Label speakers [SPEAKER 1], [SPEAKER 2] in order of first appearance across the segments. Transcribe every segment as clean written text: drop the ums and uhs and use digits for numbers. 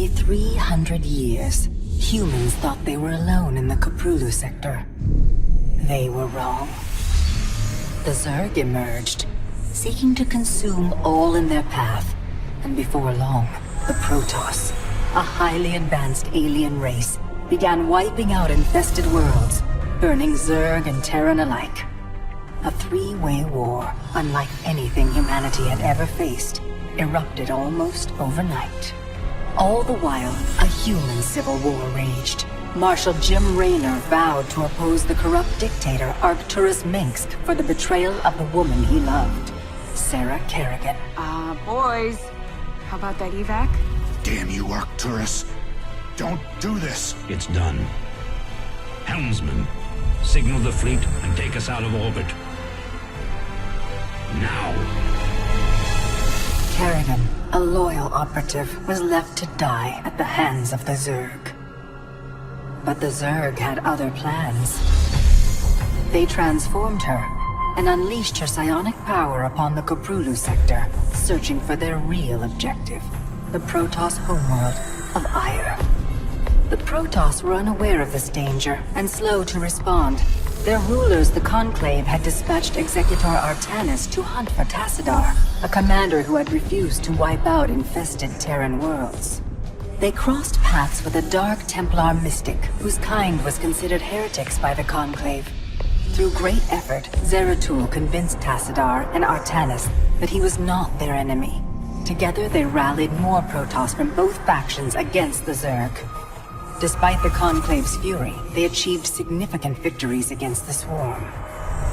[SPEAKER 1] 300 years, humans thought they were alone in the Cthulhu sector. They were wrong. The Zerg emerged, seeking to consume all in their path, and before long, the Protoss, a highly advanced alien race, began wiping out infested worlds, burning Zerg and Terran alike. A three-way war, unlike anything humanity had ever faced, erupted almost overnight. All the while, a human civil war raged. Marshal Jim Raynor vowed to oppose the corrupt dictator Arcturus Minsk for the betrayal of the woman he loved, Sarah Kerrigan.
[SPEAKER 2] Boys, how about that evac?
[SPEAKER 3] Damn you, Arcturus. Don't do this.
[SPEAKER 4] It's done. Helmsman, signal the fleet and take us out of orbit. Now.
[SPEAKER 1] Kerrigan, a loyal operative, was left to die at the hands of the Zerg. But the Zerg had other plans. They transformed her and unleashed her psionic power upon the Cthulhu sector, searching for their real objective, the Protoss homeworld of Ire. The Protoss were unaware of this danger and slow to respond. Their rulers, the Conclave, had dispatched Executor Artanis to hunt for Tassadar, a commander who had refused to wipe out infested Terran worlds. They crossed paths with a Dark Templar mystic, whose kind was considered heretics by the Conclave. Through great effort, Zeratul convinced Tassadar and Artanis that he was not their enemy. Together they rallied more Protoss from both factions against the Zerg. Despite the Conclave's fury, they achieved significant victories against the Swarm.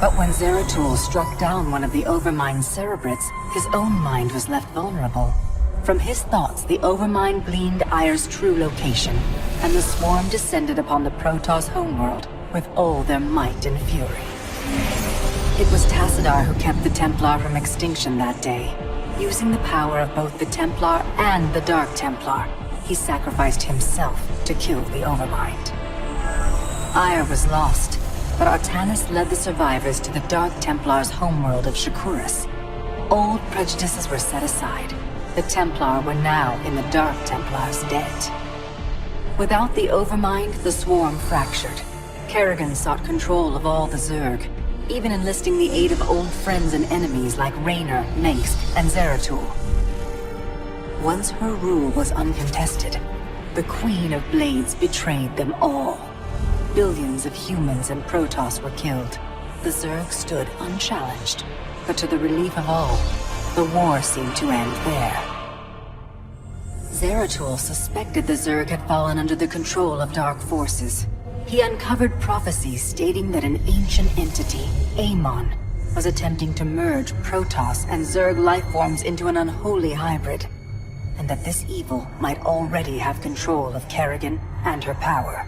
[SPEAKER 1] But when Zeratul struck down one of the Overmind's Cerebrates, his own mind was left vulnerable. From his thoughts, the Overmind gleaned Ire's true location, and the Swarm descended upon the Protoss homeworld with all their might and fury. It was Tassadar who kept the Templar from extinction that day. Using the power of both the Templar and the Dark Templar, he sacrificed himself to kill the Overmind. Ire was lost, but Artanis led the survivors to the Dark Templar's homeworld of Shakuras. Old prejudices were set aside. The Templar were now in the Dark Templar's debt. Without the Overmind, the Swarm fractured. Kerrigan sought control of all the Zerg, even enlisting the aid of old friends and enemies like Raynor, Minsk, and Zeratul. Once her rule was uncontested, the Queen of Blades betrayed them all. Billions of humans and Protoss were killed. The Zerg stood unchallenged, but to the relief of all, the war seemed to end there. Zeratul suspected the Zerg had fallen under the control of dark forces. He uncovered prophecies stating that an ancient entity, Amon, was attempting to merge Protoss and Zerg lifeforms into an unholy hybrid, and that this evil might already have control of Kerrigan and her power.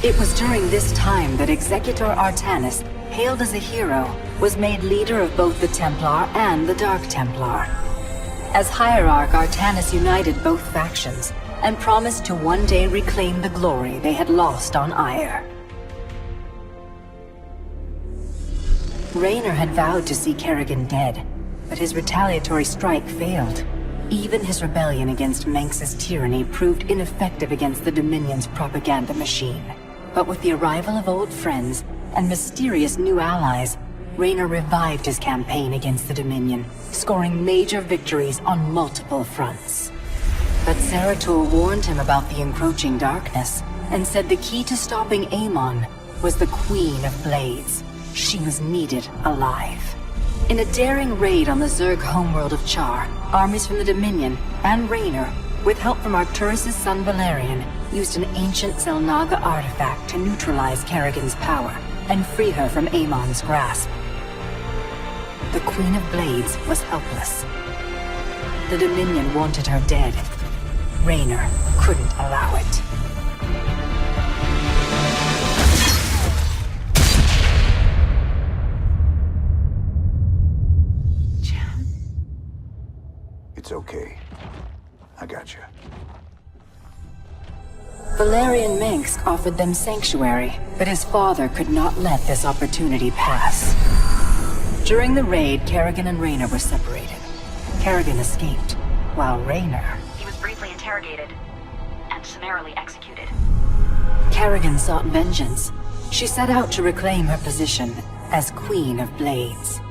[SPEAKER 1] It was during this time that Executor Artanis, hailed as a hero, was made leader of both the Templar and the Dark Templar. As Hierarch, Artanis united both factions, and promised to one day reclaim the glory they had lost on Ire. Raynor had vowed to see Kerrigan dead, but his retaliatory strike failed. Even his rebellion against Manx's tyranny proved ineffective against the Dominion's propaganda machine. But with the arrival of old friends and mysterious new allies, Raynor revived his campaign against the Dominion, scoring major victories on multiple fronts. But Zeratul warned him about the encroaching darkness, and said the key to stopping Amon was the Queen of Blades. She was needed alive. In a daring raid on the Zerg homeworld of Char, armies from the Dominion and Raynor, with help from Arcturus' son Valerian, used an ancient Zelnaga artifact to neutralize Kerrigan's power and free her from Amon's grasp. The Queen of Blades was helpless. The Dominion wanted her dead. Raynor couldn't allow it.
[SPEAKER 3] It's okay. I got you.
[SPEAKER 1] Valerian Minsk offered them sanctuary, but his father could not let this opportunity pass. During the raid, Kerrigan and Raynor were separated. Kerrigan escaped, while Raynor...
[SPEAKER 5] He was briefly interrogated and summarily executed.
[SPEAKER 1] Kerrigan sought vengeance. She set out to reclaim her position as Queen of Blades.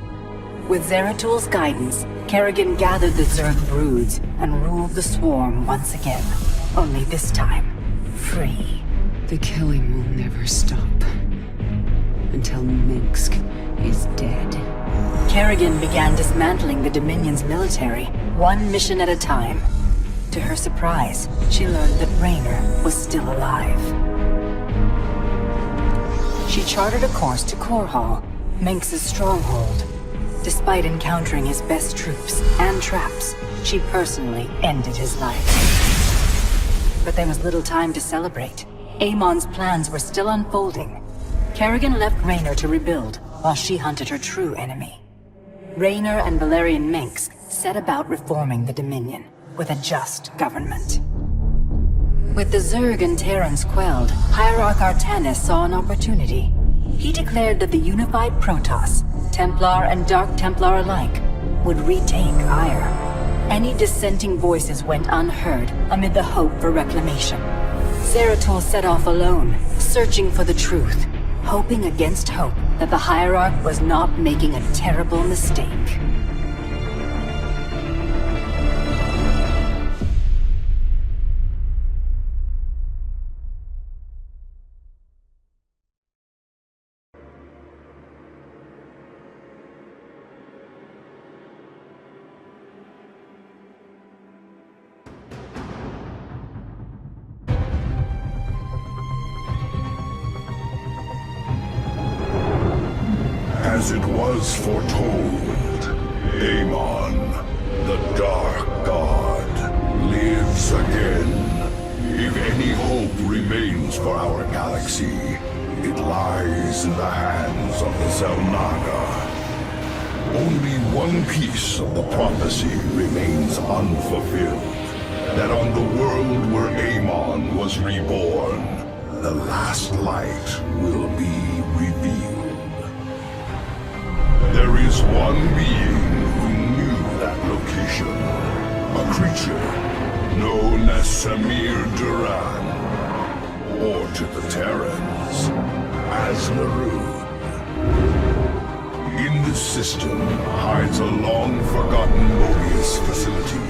[SPEAKER 1] With Zeratul's guidance, Kerrigan gathered the Zerg broods and ruled the swarm once again. Only this time, free.
[SPEAKER 2] The killing will never stop. Until Minsk is dead.
[SPEAKER 1] Kerrigan began dismantling the Dominion's military, one mission at a time. To her surprise, she learned that Raynor was still alive. She charted a course to Korhal, Minx's stronghold. Despite encountering his best troops and traps, she personally ended his life. But there was little time to celebrate. Amon's plans were still unfolding. Kerrigan left Raynor to rebuild, while she hunted her true enemy. Raynor and Valerian Minx set about reforming the Dominion, with a just government. With the Zerg and Terrans quelled, Hierarch Artanis saw an opportunity. He declared that the unified Protoss, Templar and Dark Templar alike, would retake Ire. Any dissenting voices went unheard amid the hope for reclamation. Zeratul set off alone, searching for the truth, hoping against hope that the Hierarch was not making a terrible mistake.
[SPEAKER 3] As it was foretold, Amon, the Dark God, lives again. If any hope remains for our galaxy, it lies in the hands of the Zelnaga. Only one piece of the prophecy remains unfulfilled. That on the world where Amon was reborn, the last light will be revealed. There is one being who knew that location. A creature known as Samir Duran, or to the Terrans, as Larun. In this system hides a long-forgotten Mobius facility.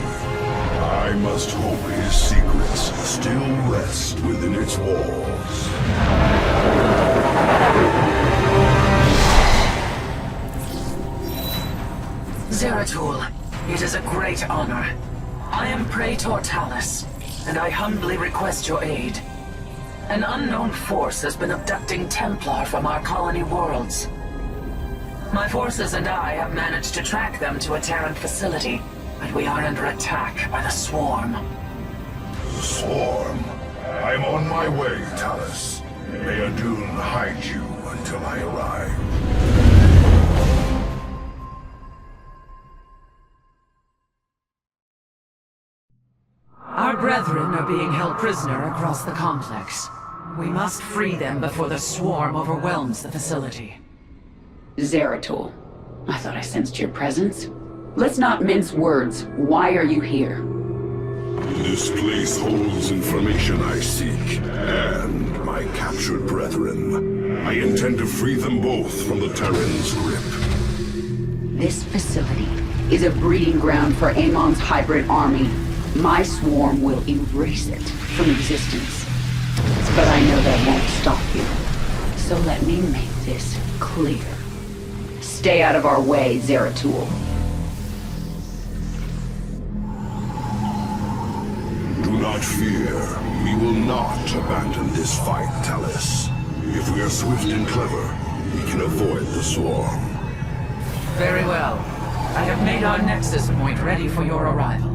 [SPEAKER 3] I must hope his secrets still rest within its walls.
[SPEAKER 6] Zeratul, it is a great honor. I am Praetor Talus, and I humbly request your aid. An unknown force has been abducting Templar from our colony worlds. My forces and I have managed to track them to a Terran facility, but we are under attack by the Swarm.
[SPEAKER 3] Swarm? I'm on my way, Talus. May Adun hide you until I arrive.
[SPEAKER 6] Our brethren are being held prisoner across the complex. We must free them before the Swarm overwhelms the facility.
[SPEAKER 7] Zeratul, I thought I sensed your presence. Let's not mince words. Why are you here?
[SPEAKER 3] This place holds information I seek, and my captured brethren. I intend to free them both from the Terran's grip.
[SPEAKER 7] This facility is a breeding ground for Amon's hybrid army. My swarm will erase it from existence. But I know that won't stop you. So let me make this clear. Stay out of our way, Zeratul.
[SPEAKER 3] Do not fear. We will not abandon this fight, Talus. If we are swift and clever, we can avoid the swarm.
[SPEAKER 6] Very well. I have made our nexus point ready for your arrival.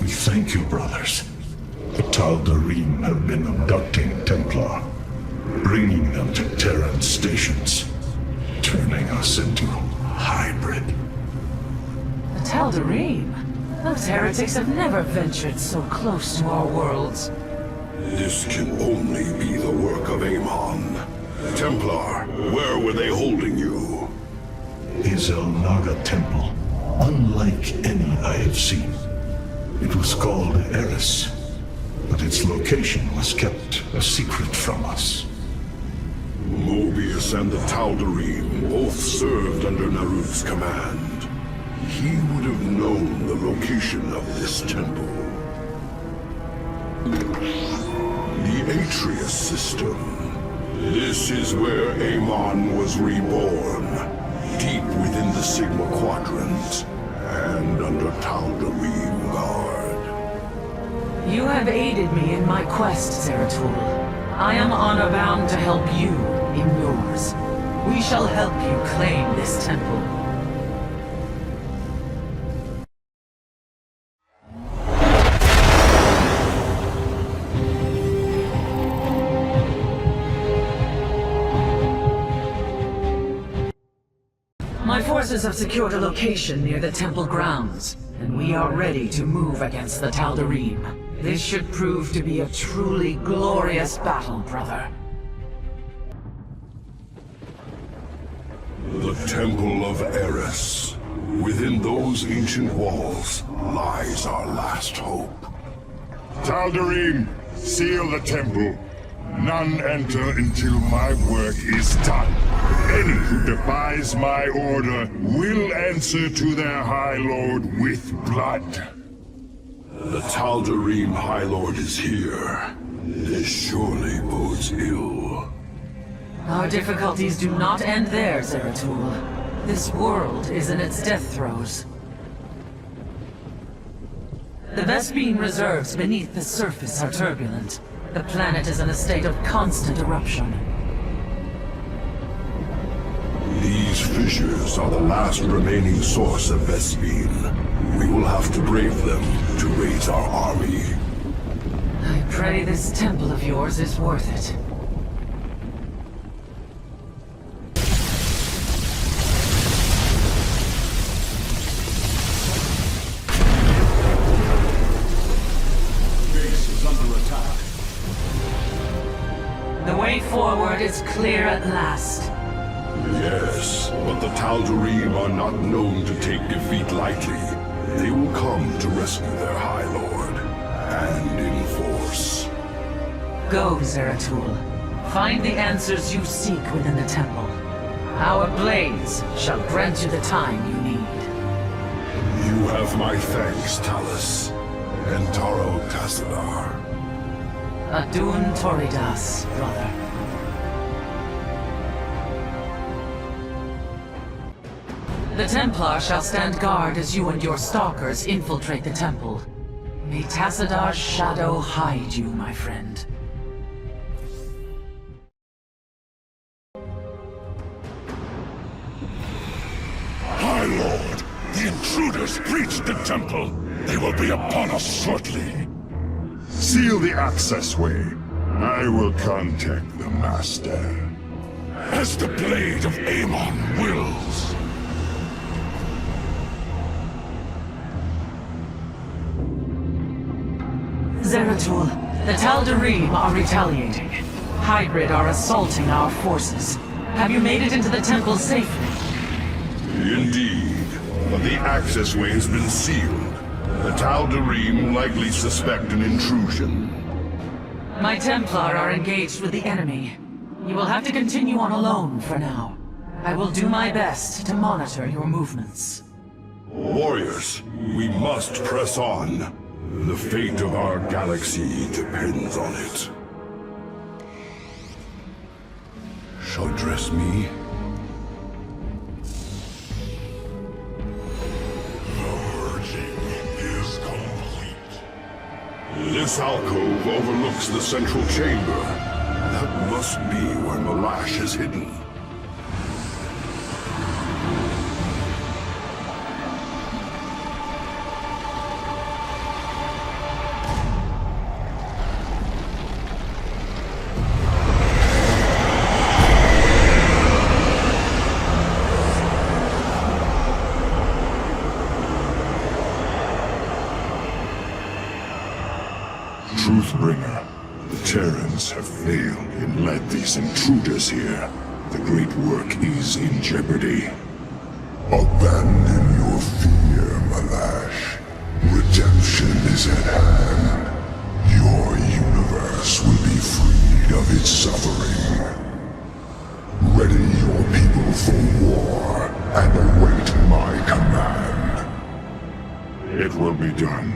[SPEAKER 3] We thank you, brothers. The Tal'Darim have been abducting Templar, bringing them to Terran stations, turning us into hybrid.
[SPEAKER 6] The Tal'Darim? Those heretics have never ventured so close to our worlds.
[SPEAKER 3] This can only be the work of Amon. Templar, where were they holding you?
[SPEAKER 8] Izel Naga Temple, unlike any I have seen. It was called Eris, but its location was kept a secret from us.
[SPEAKER 3] Mobius and the Tal'Darim both served under Naruk's command. He would have known the location of this temple. The Atreus system. This is where Amon was reborn, deep within the Sigma Quadrant, and under Tal'Darim guard.
[SPEAKER 6] You have aided me in my quest, Zeratul. I am honor-bound to help you in yours. We shall help you claim this temple. My forces have secured a location near the temple grounds, and we are ready to move against the Tal'Darim. This should prove to be a truly glorious battle, brother.
[SPEAKER 3] The Temple of Eris. Within those ancient walls lies our last hope.
[SPEAKER 9] Tal'Darim, seal the temple. None enter until my work is done. Any who defies my order will answer to their High Lord with blood.
[SPEAKER 3] The Tal'Darim High Lord is here. This surely bodes ill.
[SPEAKER 6] Our difficulties do not end there, Zeratul. This world is in its death throes. The Vespene reserves beneath the surface are turbulent. The planet is in a state of constant eruption.
[SPEAKER 3] These fissures are the last remaining source of Vespene. We will have to brave them to raise our army.
[SPEAKER 6] I pray this temple of yours is worth it.
[SPEAKER 9] Base is under attack.
[SPEAKER 6] The way forward is clear at last.
[SPEAKER 3] Yes, but the Tal'Darim are not known to take defeat lightly. They will come to rescue their High Lord, and in force.
[SPEAKER 6] Go, Zeratul. Find the answers you seek within the temple. Our blades shall grant you the time you need.
[SPEAKER 3] You have my thanks, Talus. And Taro Tassadar.
[SPEAKER 6] Adun Toridas, brother. The Templar shall stand guard as you and your stalkers infiltrate the temple. May Tassadar's shadow hide you, my friend.
[SPEAKER 9] High Lord, the intruders breached the temple. They will be upon us shortly. Seal the access way. I will contact the Master. As the blade of Amon wills.
[SPEAKER 6] Zeratul, the Tal'Darim are retaliating. Hybrid are assaulting our forces. Have you made it into the temple safely?
[SPEAKER 3] Indeed, but the accessway has been sealed. The Tal'Darim likely suspect an intrusion.
[SPEAKER 6] My Templar are engaged with the enemy. You will have to continue on alone for now. I will do my best to monitor your movements.
[SPEAKER 3] Warriors, we must press on. The fate of our galaxy depends on it. Shall dress me? This alcove overlooks the central chamber. That must be where Malash is hidden.
[SPEAKER 9] Truthbringer, The Terrans have failed and led these intruders here. The great work is in jeopardy. Abandon your fear, Malash. Redemption is at hand. Your universe will be freed of its suffering. Ready your people for war and await my command. It will be done.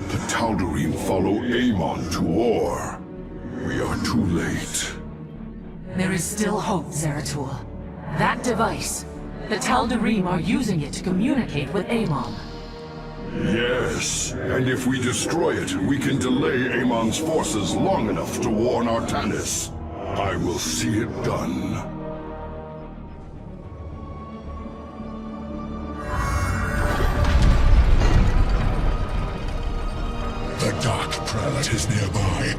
[SPEAKER 3] The Tal'Darim follow Amon to war. We are too late.
[SPEAKER 6] There is still hope, Zeratul. That device, the Tal'Darim are using it to communicate with Amon.
[SPEAKER 3] Yes, and if we destroy it, we can delay Amon's forces long enough to warn Artanis. I will see it done.
[SPEAKER 9] The Dark Prelate is nearby.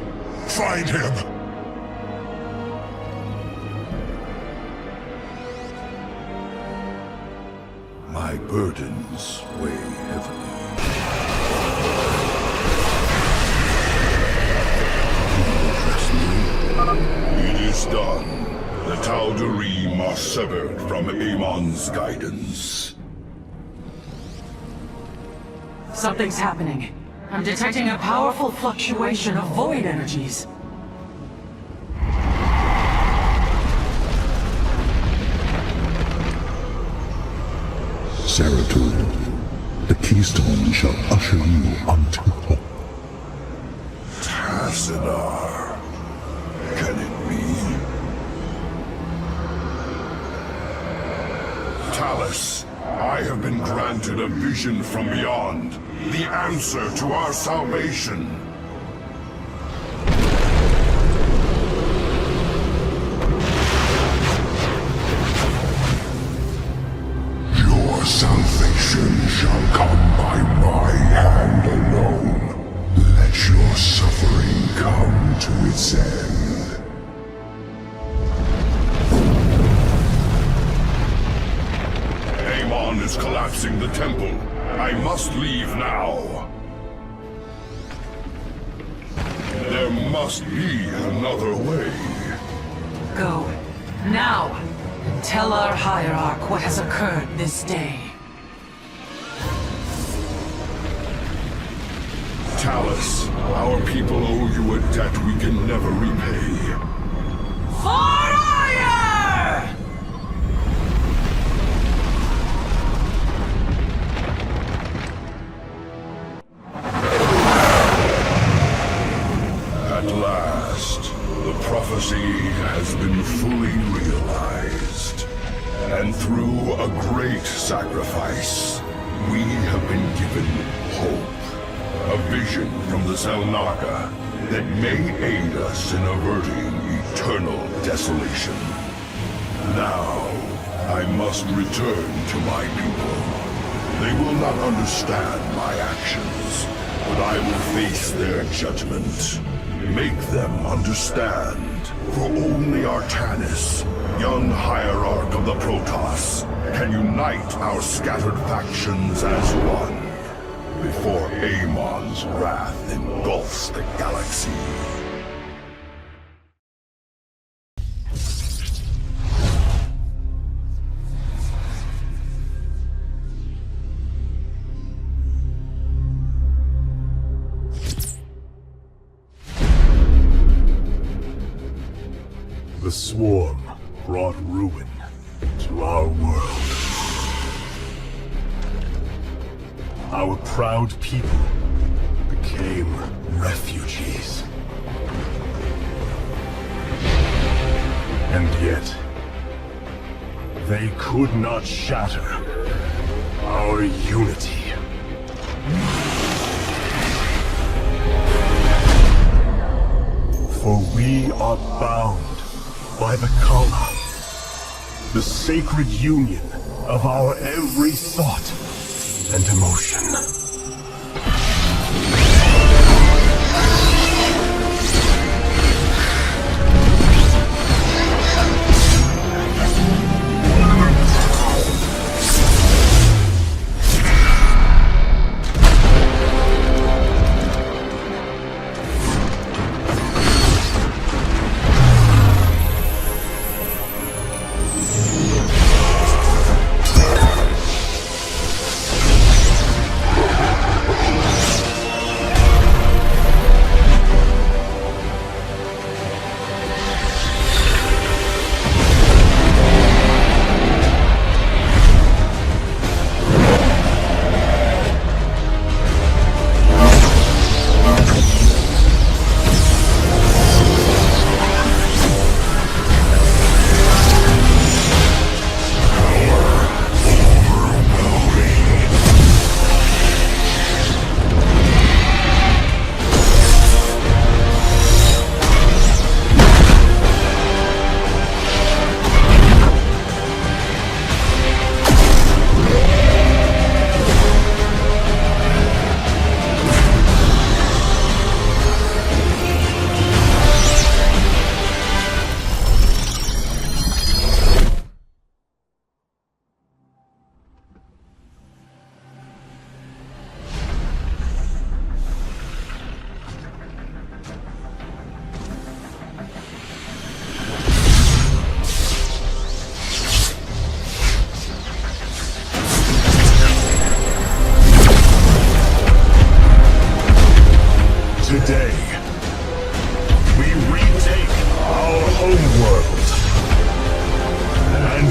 [SPEAKER 9] Find him!
[SPEAKER 3] My burdens weigh heavily. It is done. The Tal'Darim are severed from Amon's guidance.
[SPEAKER 6] Something's happening. I'm detecting a powerful fluctuation of void energies.
[SPEAKER 9] Zeratul, the keystone shall usher you unto hope.
[SPEAKER 3] Tassadar. Can it be? Talus, I have been granted a vision from beyond. The answer to our salvation.
[SPEAKER 9] Your salvation shall come by my hand alone. Let your suffering come to its end.
[SPEAKER 3] Amon is collapsing the temple. I must leave now. There must be another way.
[SPEAKER 6] Go. Now. And tell our hierarch what has occurred this day.
[SPEAKER 3] Talus, our people owe you a debt we can never repay.
[SPEAKER 6] For hire!
[SPEAKER 3] At last, the prophecy has been fully realized. And through a great sacrifice, we have been given hope. A vision from the Xel'Naga that may aid us in averting eternal desolation. Now, I must return to my people. They will not understand my actions, but I will face their judgment. Make them understand, for only Artanis, young hierarch of the Protoss, can unite our scattered factions as one, before Amon's wrath engulfs the galaxy.
[SPEAKER 8] The Swarm brought ruin to our world. Our proud people became refugees. And yet, they could not shatter our unity. For we are bound by the Kala, the sacred union of our every thought and emotion.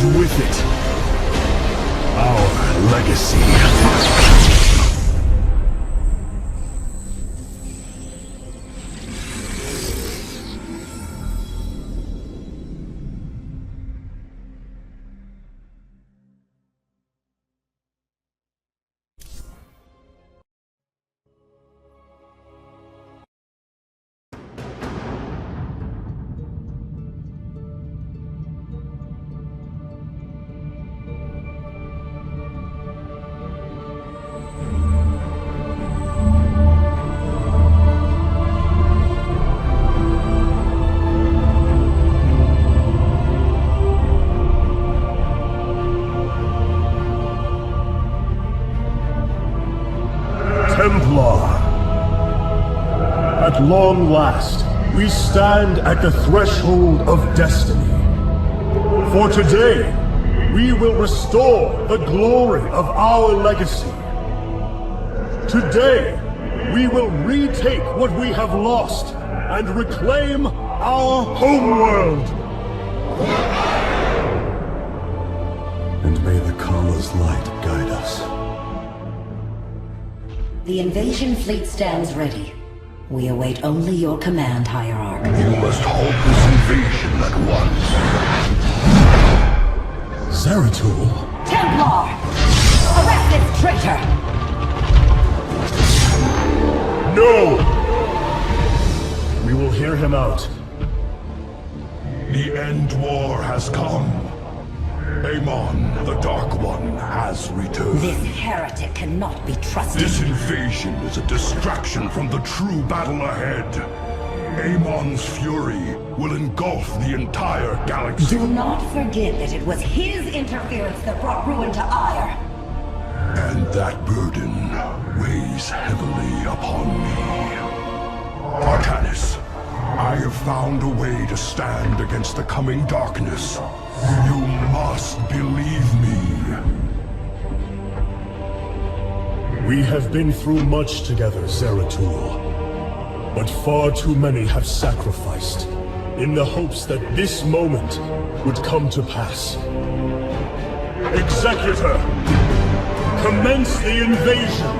[SPEAKER 10] and with it, our legacy. Templar. At long last, we stand at the threshold of destiny. For today, we will restore the glory of our legacy. Today, we will retake what we have lost and reclaim our homeworld. And may the Kala's light guide us.
[SPEAKER 11] The invasion fleet stands ready. We await only your command, Hierarch.
[SPEAKER 3] You must halt this invasion at once.
[SPEAKER 10] Zeratul?
[SPEAKER 11] Templar! Arrest this traitor!
[SPEAKER 10] No! We will hear him out.
[SPEAKER 3] The end war has come. Amon, the Dark One, has returned.
[SPEAKER 11] This heretic cannot be trusted.
[SPEAKER 3] This invasion is a distraction from the true battle ahead. Amon's fury will engulf the entire galaxy.
[SPEAKER 11] Do not forget that it was his interference that brought ruin to Ire.
[SPEAKER 3] And that burden weighs heavily upon me. Artanis, I have found a way to stand against the coming darkness. You must believe me.
[SPEAKER 10] We have been through much together, Zeratul. But far too many have sacrificed, in the hopes that this moment would come to pass. Executor! Commence the invasion!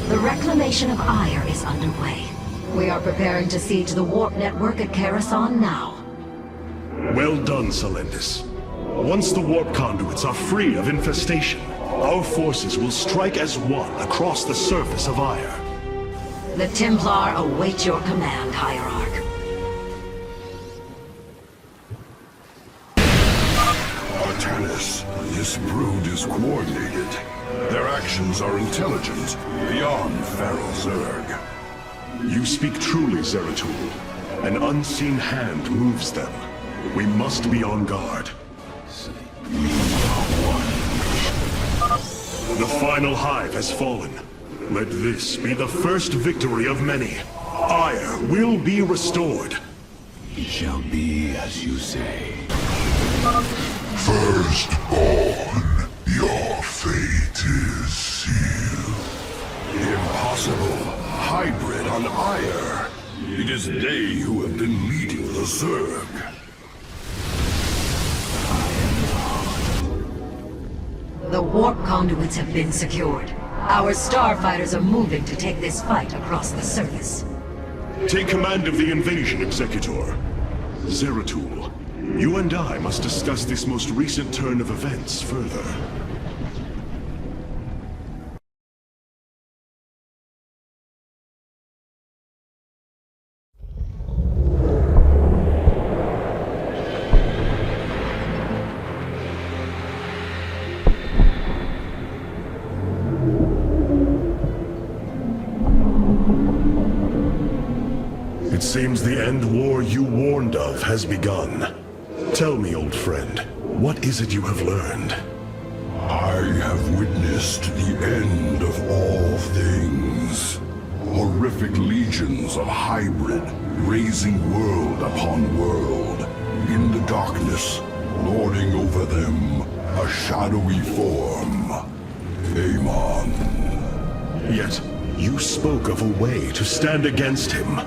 [SPEAKER 11] The reclamation of Ire is underway. We are preparing to siege the warp network at Coruscant now.
[SPEAKER 10] Well done, Selendis. Once the warp conduits are free of infestation, our forces will strike as one across the surface of Ire.
[SPEAKER 11] The Templar await your command, Hierarch.
[SPEAKER 3] Artanis, this brood is coordinated. Their actions are intelligent, beyond Feral Zerg.
[SPEAKER 10] You speak truly, Zeratul. An unseen hand moves them. We must be on guard. The final hive has fallen. Let this be the first victory of many. Ire will be restored.
[SPEAKER 9] It shall be as you say. Firstborn, your fate is sealed.
[SPEAKER 3] Impossible. Hybrid on Ire. It is they who have been leading the Zerg.
[SPEAKER 11] The warp conduits have been secured. Our starfighters are moving to take this fight across the surface.
[SPEAKER 10] Take command of the invasion, Executor. Zeratul, you and I must discuss this most recent turn of events further. It seems the end war you warned of has begun. Tell me, old friend, what is it you have learned?
[SPEAKER 3] I have witnessed the end of all things. Horrific legions of hybrid, raising world upon world. In the darkness, lording over them, a shadowy form. Amon.
[SPEAKER 10] Yet, you spoke of a way to stand against him.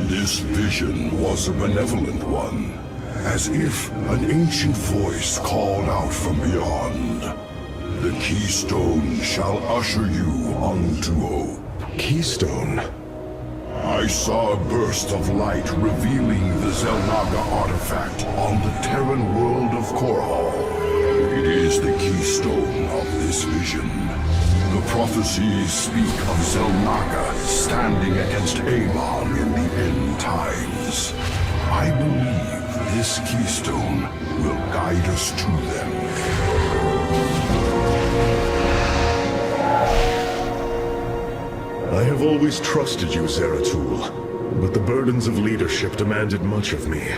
[SPEAKER 3] This vision was a benevolent one, as if an ancient voice called out from beyond. The keystone shall usher you unto hope.
[SPEAKER 10] Keystone?
[SPEAKER 3] I saw a burst of light revealing the Xel'Naga artifact on the Terran world of Korhal. It is the keystone of this vision. The prophecies speak of Xel'Naga standing against Amon in the end times. I believe this keystone will guide us to them.
[SPEAKER 10] I have always trusted you, Zeratul, but the burdens of leadership demanded much of me.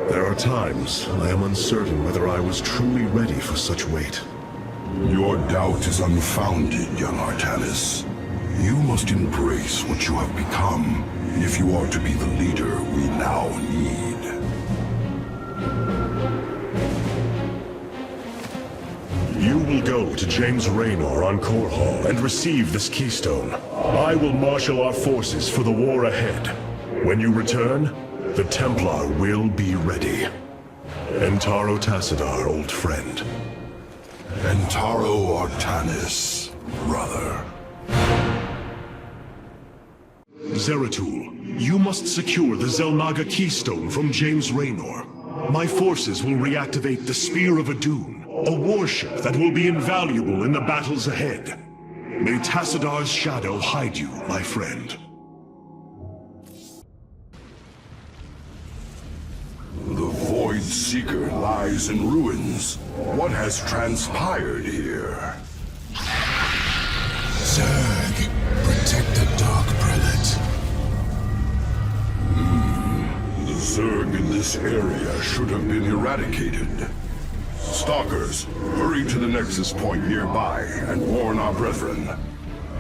[SPEAKER 10] There are times I am uncertain whether I was truly ready for such weight.
[SPEAKER 3] Your doubt is unfounded, young Artanis. You must embrace what you have become if you are to be the leader we now need.
[SPEAKER 10] You will go to James Raynor on Korhal and receive this keystone. I will marshal our forces for the war ahead. When you return, the Templar will be ready. Entaro Tassadar, old friend.
[SPEAKER 3] Entaro Artanis, brother.
[SPEAKER 10] Zeratul, you must secure the Xel'Naga keystone from James Raynor. My forces will reactivate the Spear of Adun, a warship that will be invaluable in the battles ahead. May Tassadar's shadow hide you, my friend.
[SPEAKER 3] The Void Seeker lies in ruins. What has transpired here?
[SPEAKER 12] Zerg, protect the Dark Prelate.
[SPEAKER 3] The Zerg in this area should have been eradicated. Stalkers, hurry to the Nexus point nearby and warn our brethren.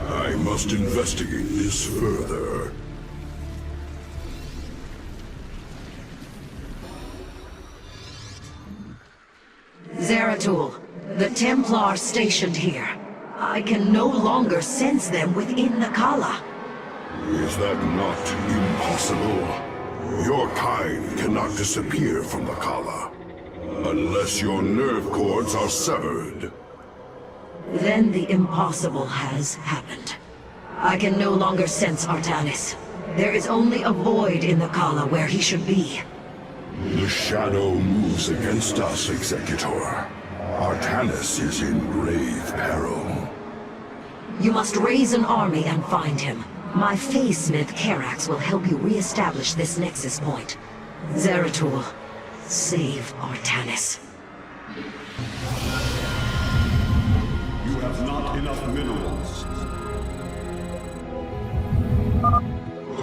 [SPEAKER 3] I must investigate this further.
[SPEAKER 11] Zeratul, the Templar stationed here. I can no longer sense them within the Kala.
[SPEAKER 3] Is that not impossible? Your kind cannot disappear from the Kala, unless your nerve cords are severed.
[SPEAKER 11] Then the impossible has happened. I can no longer sense Artanis. There is only a void in the Kala where he should be.
[SPEAKER 3] The shadow moves against us, Executor. Artanis is in grave peril.
[SPEAKER 11] You must raise an army and find him. My Phase-Smith Karax will help you re-establish this Nexus point. Zeratul, save Artanis.
[SPEAKER 13] You have not enough minerals.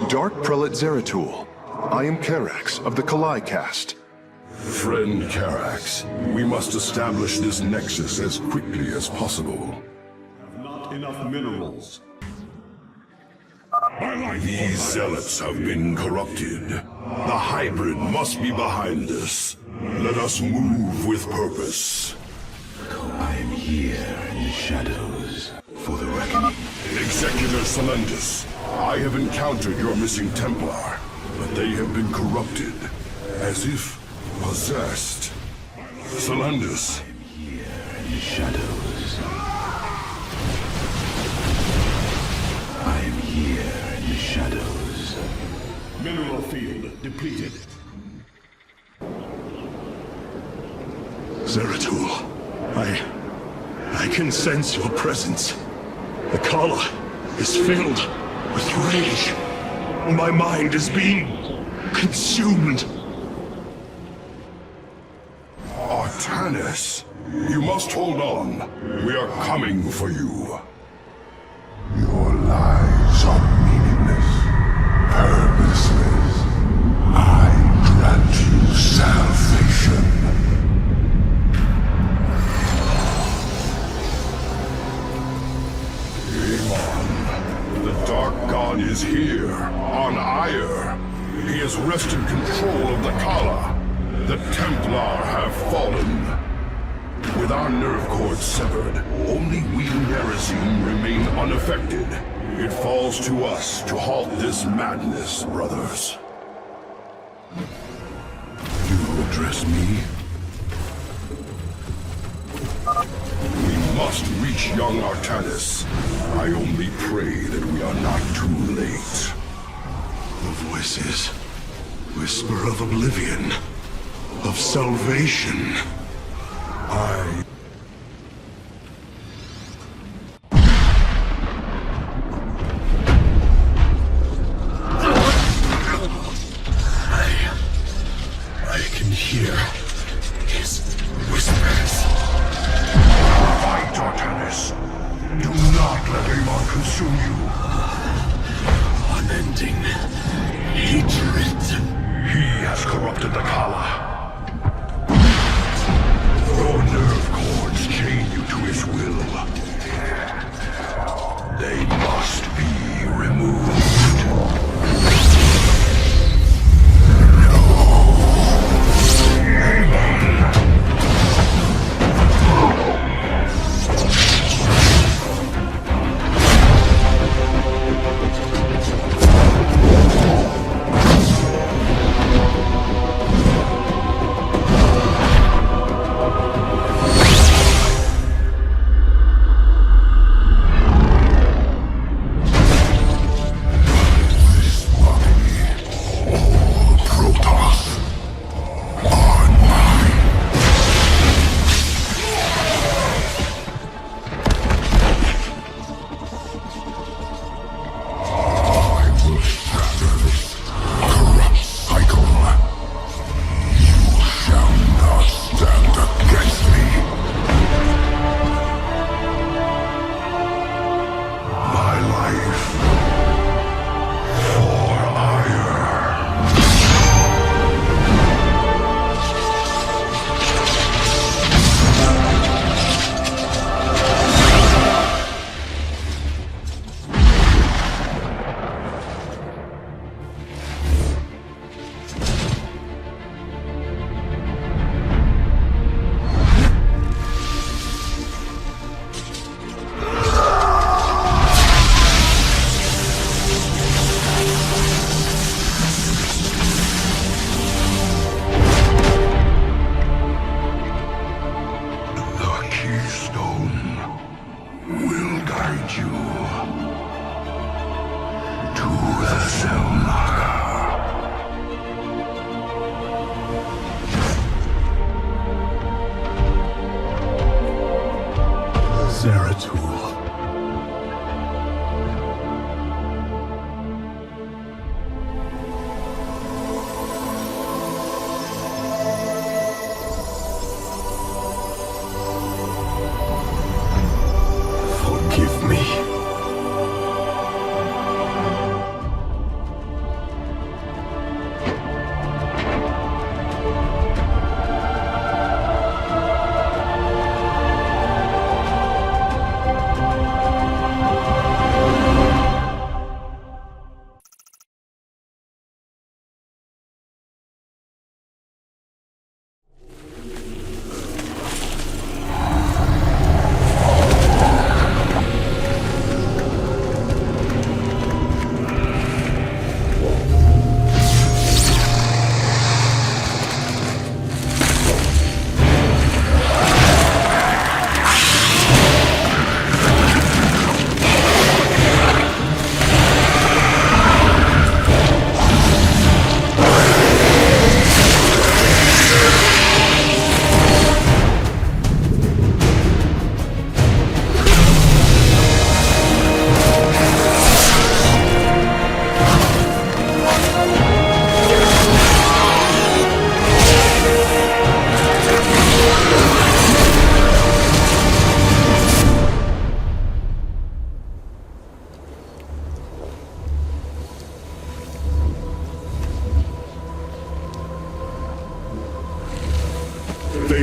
[SPEAKER 14] Dark Prelate Zeratul. I am Karax of the Kalai caste.
[SPEAKER 3] Friend Karax, we must establish this Nexus as quickly as possible.
[SPEAKER 13] Not enough minerals.
[SPEAKER 3] These zealots have been corrupted. The hybrid must be behind this. Let us move with purpose.
[SPEAKER 12] I am here in the shadows for the reckoning.
[SPEAKER 3] Executor Solendus, I have encountered your missing Templar, but they have been corrupted, as if possessed. Solendus.
[SPEAKER 12] I am here in the shadows. I am here in the shadows.
[SPEAKER 13] Mineral field depleted.
[SPEAKER 10] Zeratul, I can sense your presence. The Kala is filled with rage. My mind is being consumed.
[SPEAKER 3] Artanis, you must hold on. We are coming for you.
[SPEAKER 9] Your lives are meaningless, purposeless.
[SPEAKER 3] The Dark God is here, on Ire. He has wrested control of the Kala. The Templar have fallen. With our nerve cords severed, only we Nerazim remain unaffected. It falls to us to halt this madness, brothers. You address me? We must reach young Artanis. I only pray that we are not too late.
[SPEAKER 8] The voices. Whisper of oblivion. Of salvation. I can hear his whispers.
[SPEAKER 3] Fight, Artanis. Do not let Amon consume you.
[SPEAKER 8] Unending hatred.
[SPEAKER 3] He has corrupted the Kala. Your nerve cords chain you to his will. They must be removed.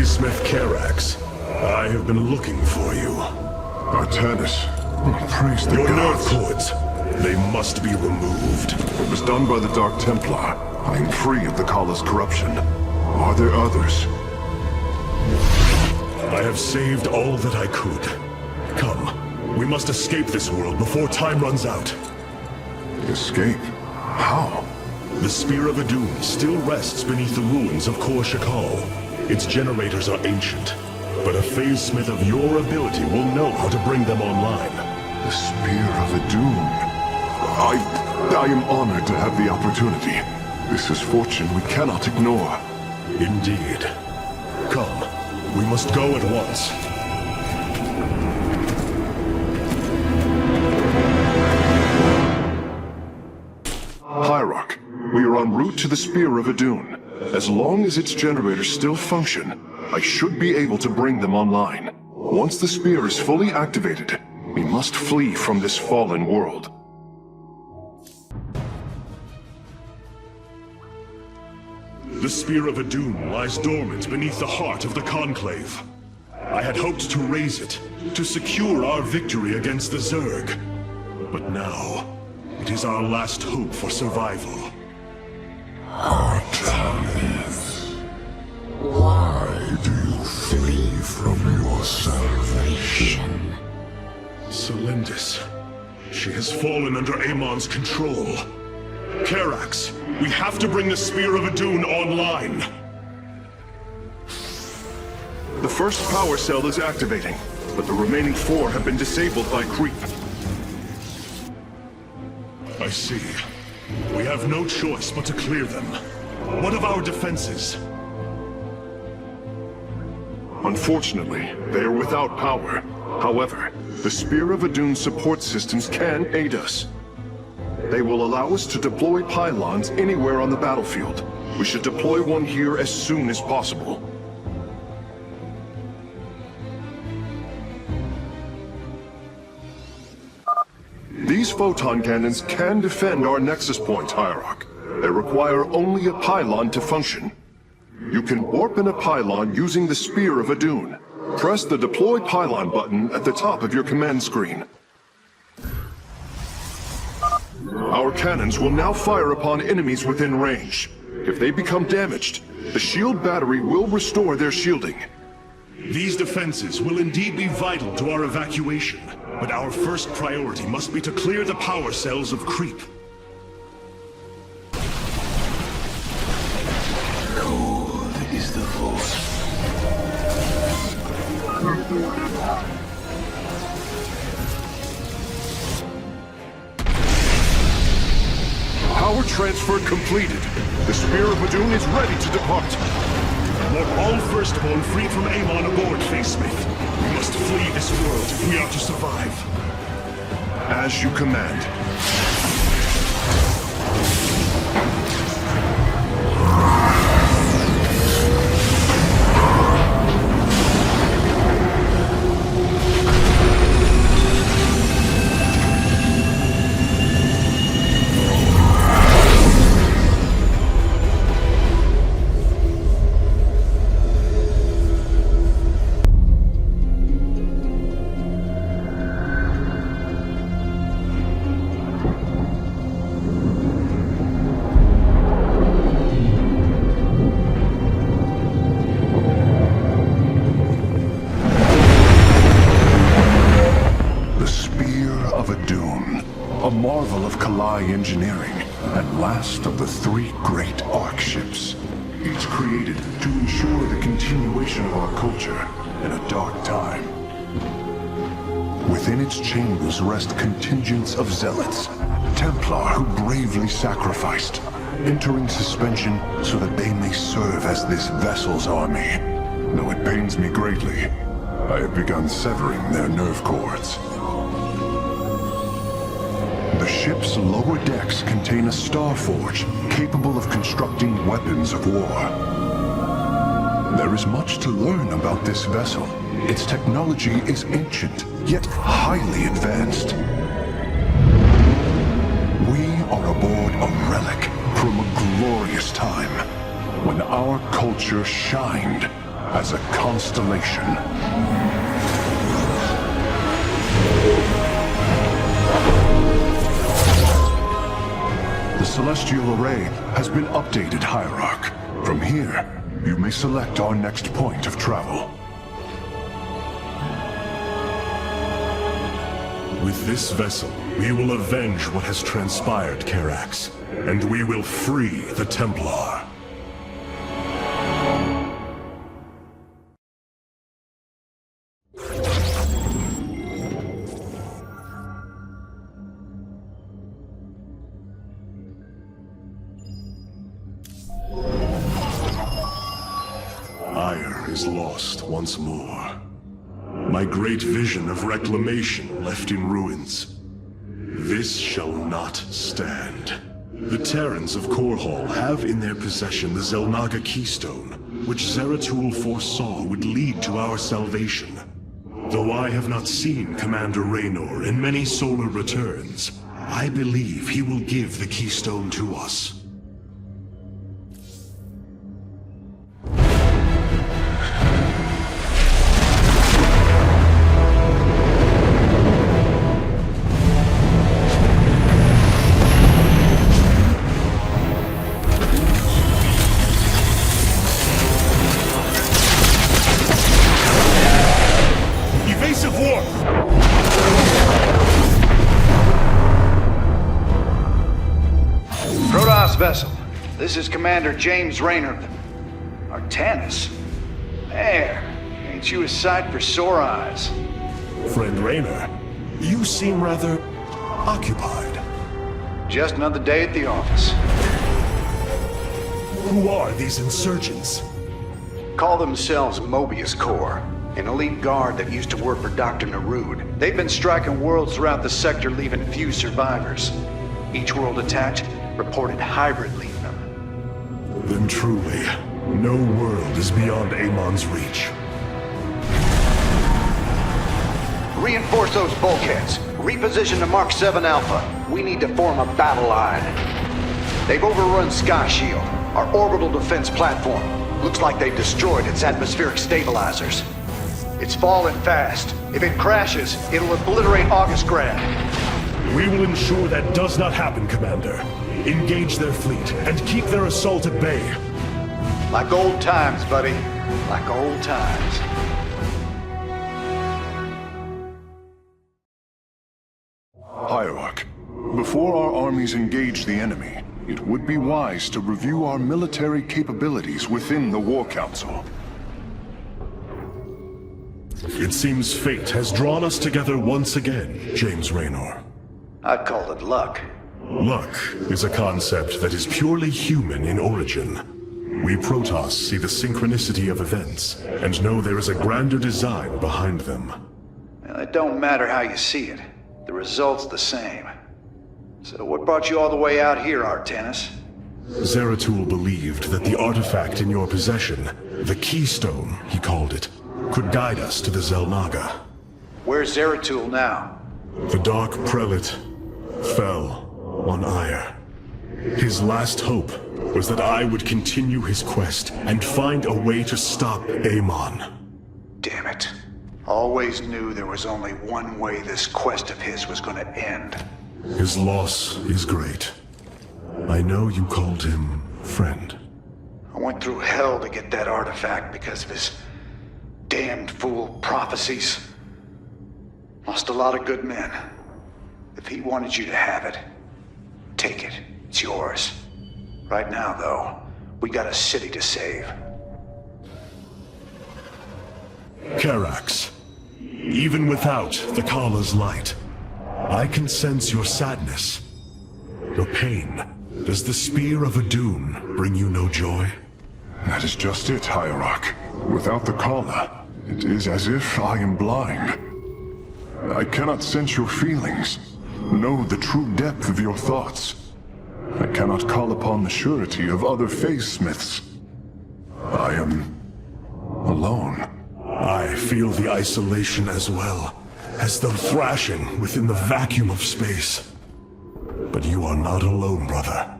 [SPEAKER 8] Smith Karax, I have been looking for you.
[SPEAKER 9] Artanis,
[SPEAKER 14] Praise the
[SPEAKER 10] Your nerve
[SPEAKER 14] gods.
[SPEAKER 10] cords, they must be removed.
[SPEAKER 14] It was done by the Dark Templar. I am free of the Kala's corruption. Are there others?
[SPEAKER 10] I have saved all that I could. Come, we must escape this world before time runs out.
[SPEAKER 14] Escape? How?
[SPEAKER 10] The Spear of Adun still rests beneath the ruins of Kor Shakal. Its generators are ancient, but a phase smith of your ability will know how to bring them online.
[SPEAKER 14] The Spear of Adun. I am honored to have the opportunity. This is fortune we cannot ignore.
[SPEAKER 10] Indeed. Come, we must go at once.
[SPEAKER 14] Hierarch, we are en route to the Spear of Adun. As long as its generators still function, I should be able to bring them online. Once the spear is fully activated, we must flee from this fallen world.
[SPEAKER 10] The Spear of Adun lies dormant beneath the heart of the Conclave. I had hoped to raise it, to secure our victory against the Zerg. But now, it is our last hope for survival.
[SPEAKER 3] Artanis, why do you flee from your salvation?
[SPEAKER 10] Celindis. She has fallen under Amon's control. Karax, we have to bring the Spear of Adun online.
[SPEAKER 14] The first power cell is activating, but the remaining 4 have been disabled by creep.
[SPEAKER 10] I see. We have no choice but to clear them. What of our defenses?
[SPEAKER 14] Unfortunately, they are without power. However, the Spear of Adun support systems can aid us. They will allow us to deploy pylons anywhere on the battlefield. We should deploy one here as soon as possible. These photon cannons can defend our nexus points, Hierarch. They require only a pylon to function. You can warp in a pylon using the Spear of Adun. Press the Deploy Pylon button at the top of your command screen. Our cannons will now fire upon enemies within range. If they become damaged, the shield battery will restore their shielding.
[SPEAKER 10] These defenses will indeed be vital to our evacuation, but our first priority must be to clear the power cells of creep.
[SPEAKER 12] Cold is the force.
[SPEAKER 14] Power transfer completed. The Spear of Adun is ready to depart.
[SPEAKER 10] Want all Firstborn freed from Amon aboard, Facesmith. We must flee this world if we are to survive.
[SPEAKER 14] As you command. Engineering, and last of the 3 great Ark ships, each created to ensure the continuation of our culture in a dark time. Within its chambers rest contingents of zealots, Templar who bravely sacrificed, entering suspension so that they may serve as this vessel's army. Though it pains me greatly, I have begun severing their nerve cords. The ship's lower decks contain a star forge capable of constructing weapons of war. There is much to learn about this vessel. Its technology is ancient, yet highly advanced. We are aboard a relic from a glorious time when our culture shined as a constellation. celestial array has been updated, Hierarch. From here, you may select our next point of travel.
[SPEAKER 10] With this vessel, we will avenge what has transpired, Karax, and we will free the Templar. Ire is lost once more. My great vision of reclamation left in ruins. This shall not stand. The Terrans of Korhal have in their possession the Xel'Naga Keystone, which Zeratul foresaw would lead to our salvation. Though I have not seen Commander Raynor in many solar returns, I believe he will give the Keystone to us.
[SPEAKER 15] Vessel. This is Commander James Raynor. Artanis? There. Ain't you a sight for sore eyes?
[SPEAKER 10] Friend Raynor, you seem rather occupied.
[SPEAKER 15] Just another day at the office.
[SPEAKER 10] Who are these insurgents?
[SPEAKER 15] Call themselves Mobius Corps, an elite guard that used to work for Dr. Narud. They've been striking worlds throughout the sector, leaving few survivors. Each world attacked reported hybrid leaving them.
[SPEAKER 10] Then truly, no world is beyond Amon's reach.
[SPEAKER 15] Reinforce those bulkheads. Reposition to Mark 7 Alpha. We need to form a battle line. They've overrun Sky Shield, our orbital defense platform. Looks like they've destroyed its atmospheric stabilizers. It's falling fast. If it crashes, it'll obliterate August Grad.
[SPEAKER 10] We will ensure that does not happen, Commander. Engage their fleet and keep their assault at bay.
[SPEAKER 15] Like old times, buddy. Like old times.
[SPEAKER 14] Hierarch, before our armies engage the enemy, it would be wise to review our military capabilities within the War Council.
[SPEAKER 10] It seems fate has drawn us together once again, James Raynor.
[SPEAKER 15] I'd call it luck.
[SPEAKER 10] Luck is a concept that is purely human in origin. We Protoss see the synchronicity of events, and know there is a grander design behind them.
[SPEAKER 15] Well, it don't matter how you see it. The result's the same. So what brought you all the way out here, Artanis?
[SPEAKER 10] Zeratul believed that the artifact in your possession, the Keystone, he called it, could guide us to the Xel'Naga.
[SPEAKER 15] Where's Zeratul now?
[SPEAKER 10] The Dark Prelate fell on Ire. His last hope was that I would continue his quest and find a way to stop Amon.
[SPEAKER 15] Damn it. Always knew there was only one way this quest of his was gonna end.
[SPEAKER 10] His loss is great. I know you called him friend.
[SPEAKER 15] I went through hell to get that artifact because of his damned fool prophecies. Lost a lot of good men. If he wanted you to have it, take it. It's yours. Right now, though, we got a city to save.
[SPEAKER 10] Karax, even without the Kala's light, I can sense your sadness, your pain. Does the Spear of Adun bring you no joy?
[SPEAKER 14] That is just it, Hierarch. Without the Kala, it is as if I am blind. I cannot sense your feelings, know the true depth of your thoughts. I cannot call upon the surety of other phase-smiths. I am alone.
[SPEAKER 10] I feel the isolation as well, as though thrashing within the vacuum of space. But you are not alone, brother.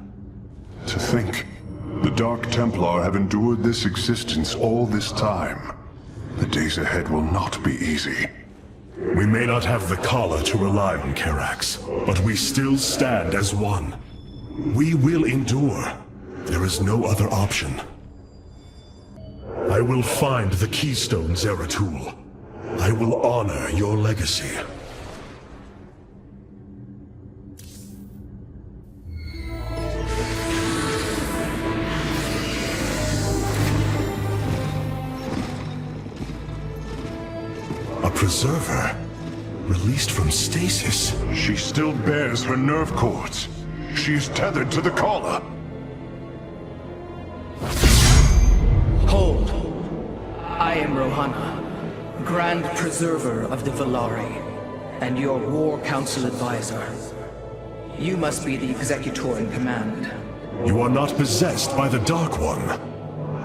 [SPEAKER 14] To think, the Dark Templar have endured this existence all this time. The days ahead will not be easy.
[SPEAKER 10] We may not have the Kala to rely on, Karax, but we still stand as one.
[SPEAKER 8] We will endure. There is no other option. I will find the keystone, Zeratul. I will honor your legacy. A preserver? Released from stasis?
[SPEAKER 14] She still bears her nerve cords. She is tethered to the collar.
[SPEAKER 6] Hold. I am Rohana, Grand Preserver of the Valari, and your War Council advisor. You must be the Executor in command.
[SPEAKER 8] You are not possessed by the Dark One.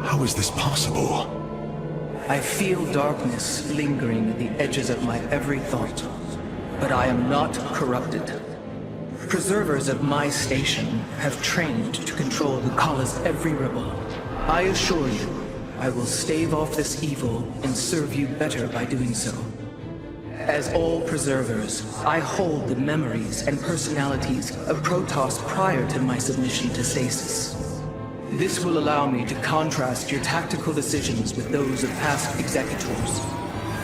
[SPEAKER 8] How is this possible?
[SPEAKER 6] I feel darkness lingering at the edges of my every thought, but I am not corrupted. Preservers of my station have trained to control the Kala's every rebel. I assure you, I will stave off this evil and serve you better by doing so. As all preservers, I hold the memories and personalities of Protoss prior to my submission to stasis. This will allow me to contrast your tactical decisions with those of past executors.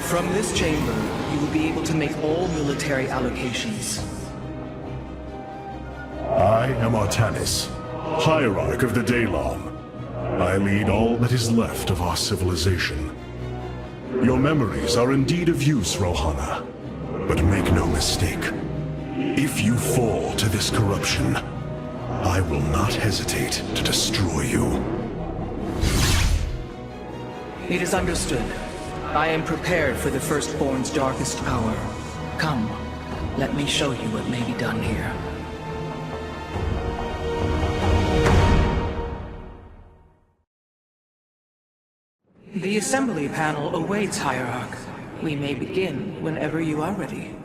[SPEAKER 6] From this chamber, you will be able to make all military allocations.
[SPEAKER 8] I am Artanis, Hierarch of the Daylon. I lead all that is left of our civilization. Your memories are indeed of use, Rohana. But make no mistake. If you fall to this corruption, I will not hesitate to destroy you.
[SPEAKER 6] It is understood. I am prepared for the Firstborn's darkest hour. Come, let me show you what may be done here. The assembly panel awaits, Hierarch. We may begin whenever you are ready.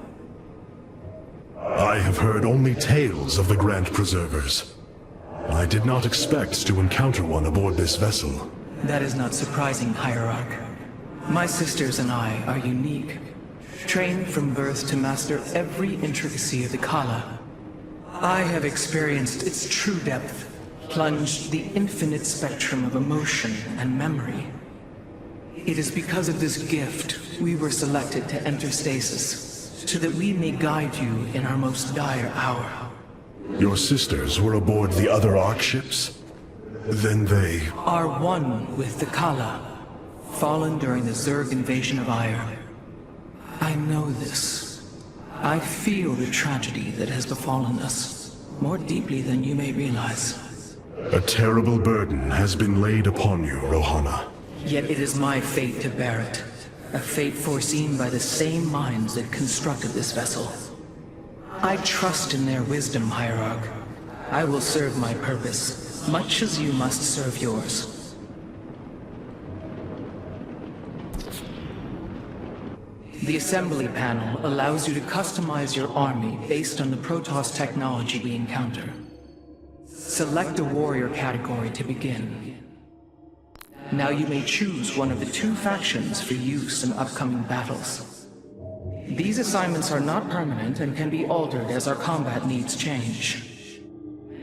[SPEAKER 8] I have heard only tales of the Grand Preservers. I did not expect to encounter one aboard this vessel.
[SPEAKER 6] That is not surprising, Hierarch. My sisters and I are unique, trained from birth to master every intricacy of the Kala. I have experienced its true depth, plunged the infinite spectrum of emotion and memory. It is because of this gift we were selected to enter stasis, so that we may guide you in our most dire hour.
[SPEAKER 8] Your sisters were aboard the other Ark ships? Then they...
[SPEAKER 6] are one with the Kala, fallen during the Zerg invasion of Aiur. I know this. I feel the tragedy that has befallen us, more deeply than you may realize.
[SPEAKER 8] A terrible burden has been laid upon you, Rohana.
[SPEAKER 6] Yet it is my fate to bear it. A fate foreseen by the same minds that constructed this vessel. I trust in their wisdom, Hierarch. I will serve my purpose, much as you must serve yours. The assembly panel allows you to customize your army based on the Protoss technology we encounter. Select a warrior category to begin. Now you may choose one of the two factions for use in upcoming battles. These assignments are not permanent and can be altered as our combat needs change.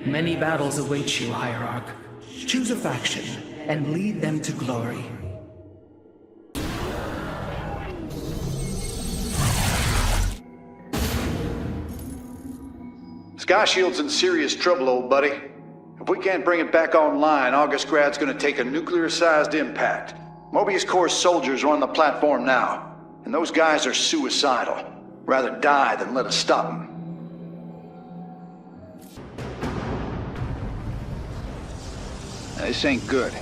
[SPEAKER 6] Many battles await you, Hierarch. Choose a faction and lead them to glory.
[SPEAKER 15] Sky Shield's in serious trouble, old buddy. If we can't bring it back online, Augustgrad's gonna take a nuclear-sized impact. Mobius Corps soldiers are on the platform now, and those guys are suicidal. Rather die than let us stop them. This ain't good.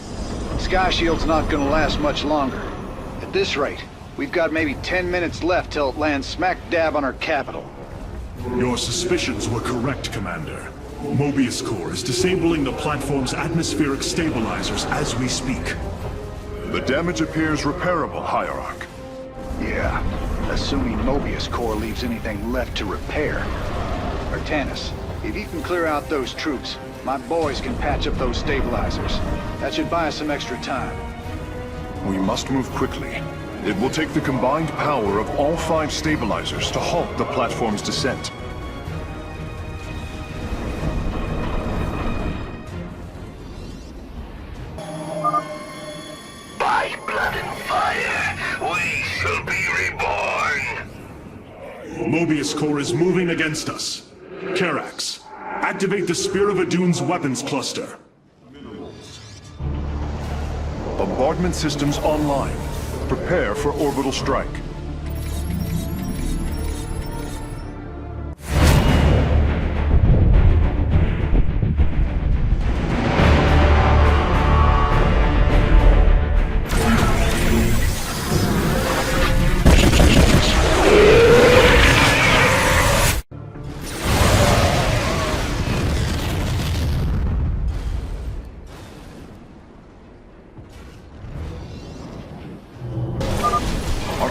[SPEAKER 15] Sky Shield's not gonna last much longer. At this rate, we've got maybe 10 minutes left till it lands smack dab on our capital.
[SPEAKER 8] Your suspicions were correct, Commander. Mobius Corps is disabling the platform's atmospheric stabilizers as we speak.
[SPEAKER 14] The damage appears repairable, Hierarch.
[SPEAKER 15] Yeah, assuming Mobius Corps leaves anything left to repair. Artanis, if you can clear out those troops, my boys can patch up those stabilizers. That should buy us some extra time.
[SPEAKER 14] We must move quickly. It will take the combined power of all 5 stabilizers to halt the platform's descent.
[SPEAKER 10] Mobius core is moving against us. Karax, activate the Spear of Adun's weapons cluster.
[SPEAKER 14] Bombardment systems online. Prepare for orbital strike.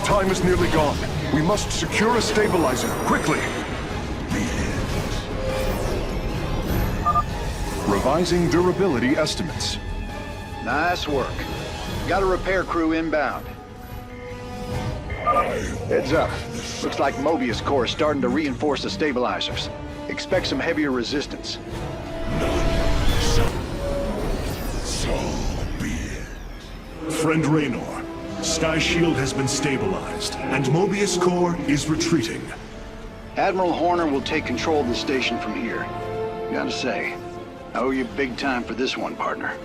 [SPEAKER 14] Time is nearly gone. We must secure a stabilizer, quickly! Revising durability estimates.
[SPEAKER 15] Nice work. Got a repair crew inbound. Heads up. Looks like Mobius core is starting to reinforce the stabilizers. Expect some heavier resistance.
[SPEAKER 3] So be it.
[SPEAKER 10] Friend Raynor, Sky Shield has been stabilized, and Mobius core is retreating.
[SPEAKER 15] Admiral Horner will take control of the station from here. Gotta say, I owe you big time for this one, partner.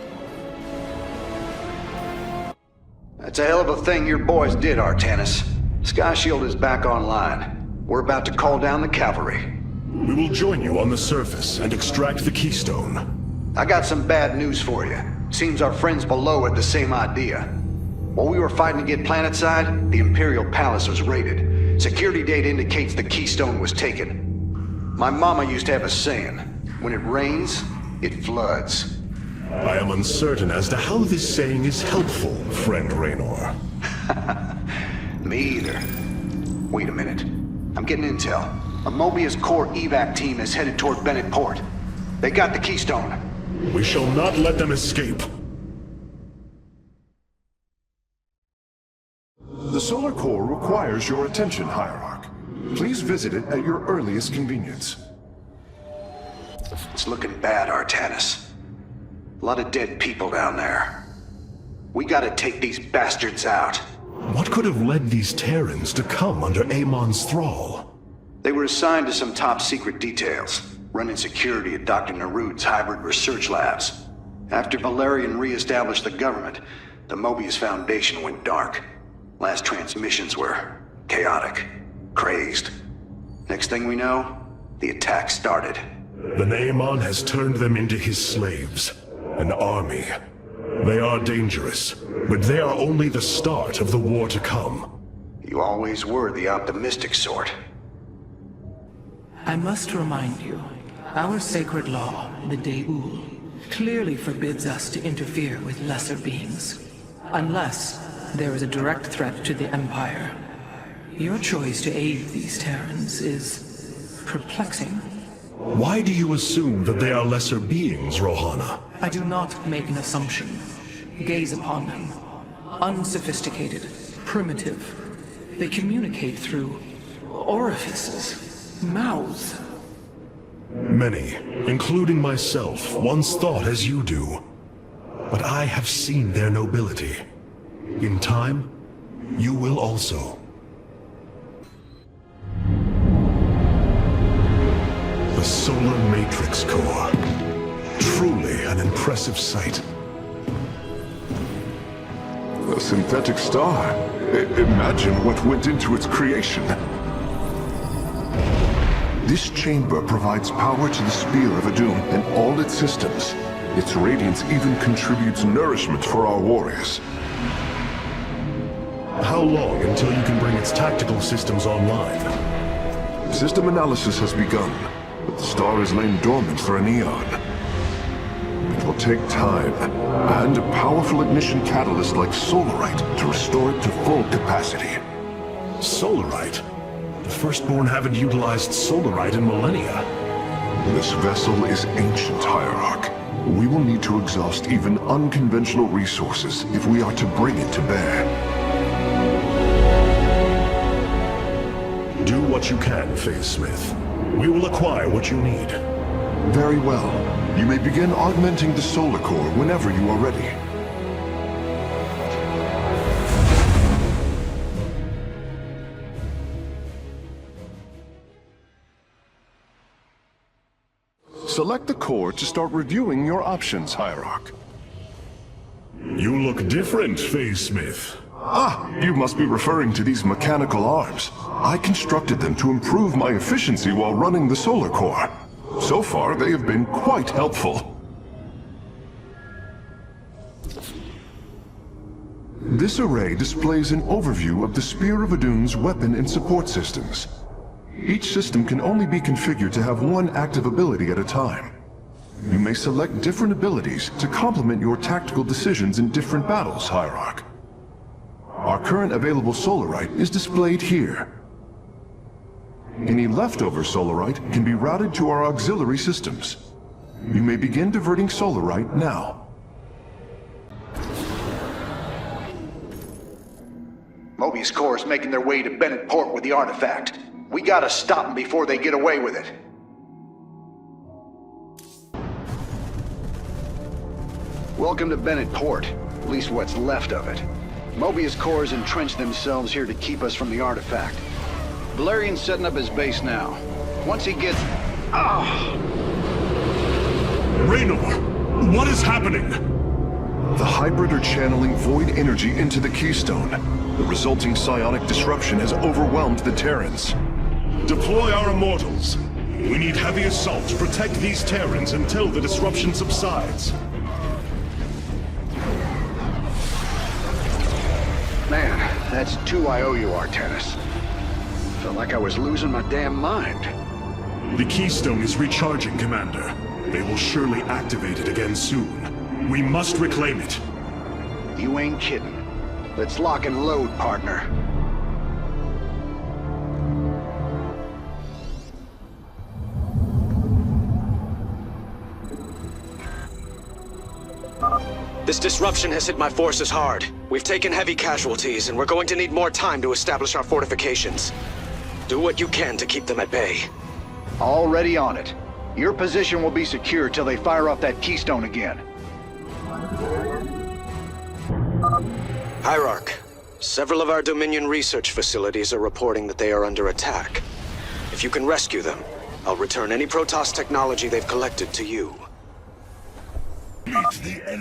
[SPEAKER 15] That's a hell of a thing your boys did, Artanis. Sky Shield is back online. We're about to call down the cavalry.
[SPEAKER 10] We will join you on the surface and extract the keystone.
[SPEAKER 15] I got some bad news for you. Seems our friends below had the same idea. While we were fighting to get planetside, the Imperial Palace was raided. Security data indicates the keystone was taken. My mama used to have a saying, when it rains, it floods.
[SPEAKER 10] I am uncertain as to how this saying is helpful, friend Raynor.
[SPEAKER 15] Me either. Wait a minute. I'm getting intel. A Mobius core evac team is headed toward Bennett Port. They got the keystone.
[SPEAKER 10] We shall not let them escape.
[SPEAKER 14] The solar core requires your attention, Hierarch. Please visit it at your earliest convenience.
[SPEAKER 15] It's looking bad, Artanis. A lot of dead people down there. We gotta take these bastards out.
[SPEAKER 10] What could have led these Terrans to come under Amon's thrall?
[SPEAKER 15] They were assigned to some top-secret details, running security at Dr. Narud's hybrid research labs. After Valerian re-established the government, the Mobius Foundation went dark. Last transmissions were chaotic, crazed. Next thing we know, the attack started.
[SPEAKER 10] Then Amon has turned them into his slaves, an army. They are dangerous, but they are only the start of the war to come.
[SPEAKER 15] You always were the optimistic sort.
[SPEAKER 6] I must remind you, our sacred law, the Deul, clearly forbids us to interfere with lesser beings. Unless there is a direct threat to the Empire. Your choice to aid these Terrans is perplexing.
[SPEAKER 10] Why do you assume that they are lesser beings, Rohana?
[SPEAKER 6] I do not make an assumption. Gaze upon them. Unsophisticated, primitive. They communicate through orifices, mouths.
[SPEAKER 10] Many, including myself, once thought as you do. But I have seen their nobility. In time, you will also. The Solar Matrix Core. Truly an impressive sight.
[SPEAKER 14] A synthetic star. Imagine what went into its creation. This chamber provides power to the Spear of Adun and all its systems. Its radiance even contributes nourishment for our warriors.
[SPEAKER 10] How long until you can bring its tactical systems online?
[SPEAKER 14] System analysis has begun, but the star has lain dormant for an eon. It will take time, and a powerful ignition catalyst like Solarite to restore it to full capacity.
[SPEAKER 10] Solarite? The Firstborn haven't utilized Solarite in millennia.
[SPEAKER 14] This vessel is ancient, Hierarch. We will need to exhaust even unconventional resources if we are to bring it to bear.
[SPEAKER 10] Do what you can, Phase Smith. We will acquire what you need.
[SPEAKER 14] Very well. You may begin augmenting the solar core whenever you are ready. Select the core to start reviewing your options, Hierarch.
[SPEAKER 10] You look different, Phase Smith.
[SPEAKER 14] Ah, you must be referring to these mechanical arms. I constructed them to improve my efficiency while running the solar core. So far, they have been quite helpful. This array displays an overview of the Spear of Adun's weapon and support systems. Each system can only be configured to have one active ability at a time. You may select different abilities to complement your tactical decisions in different battles, Hierarch. Our current available Solarite is displayed here. Any leftover Solarite can be routed to our auxiliary systems. You may begin diverting Solarite now.
[SPEAKER 15] Mobius Corps is making their way to Bennett Port with the artifact. We gotta stop them before they get away with it. Welcome to Bennett Port, at least what's left of it. Mobius Corps has entrenched themselves here to keep us from the artifact. Valerian's setting up his base now. Once he gets...
[SPEAKER 10] Raynor, what is happening?
[SPEAKER 14] The hybrid are channeling void energy into the Keystone. The resulting psionic disruption has overwhelmed the Terrans.
[SPEAKER 10] Deploy our immortals. We need heavy assault to protect these Terrans until the disruption subsides.
[SPEAKER 15] Man, that's 2 IOU, Artanis. Felt like I was losing my damn mind.
[SPEAKER 10] The Keystone is recharging, Commander. They will surely activate it again soon. We must reclaim it.
[SPEAKER 15] You ain't kidding. Let's lock and load, partner.
[SPEAKER 16] This disruption has hit my forces hard. We've taken heavy casualties, and we're going to need more time to establish our fortifications. Do what you can to keep them at bay.
[SPEAKER 15] Already on it. Your position will be secure till they fire off that Keystone again.
[SPEAKER 16] Hierarch, several of our Dominion research facilities are reporting that they are under attack. If you can rescue them, I'll return any Protoss technology they've collected to you.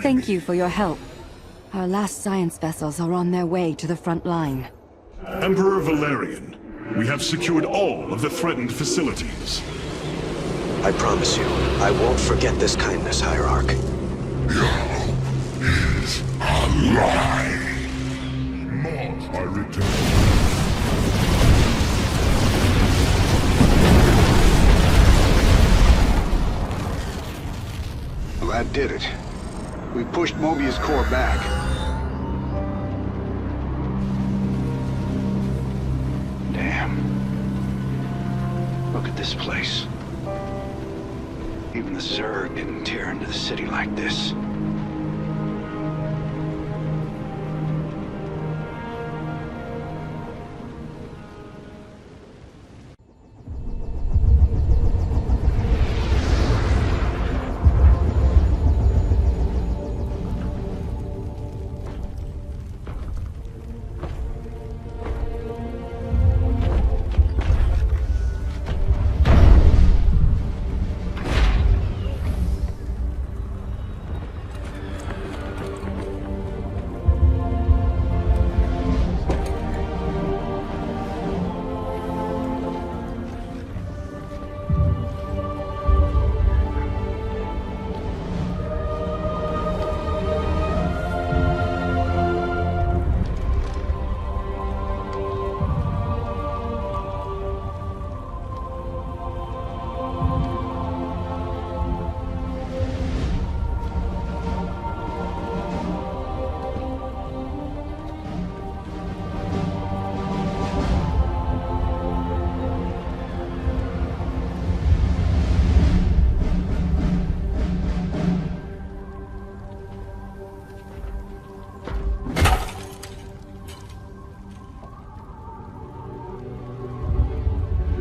[SPEAKER 17] Thank you for your help. Our last science vessels are on their way to the front line.
[SPEAKER 10] Emperor Valerian, we have secured all of the threatened facilities.
[SPEAKER 16] I promise you, I won't forget this kindness, Hierarch.
[SPEAKER 9] Is alive. I return.
[SPEAKER 15] Well, that did it. We pushed Mobius Corps back. Damn. Look at this place. Even the Zerg didn't tear into the city like this.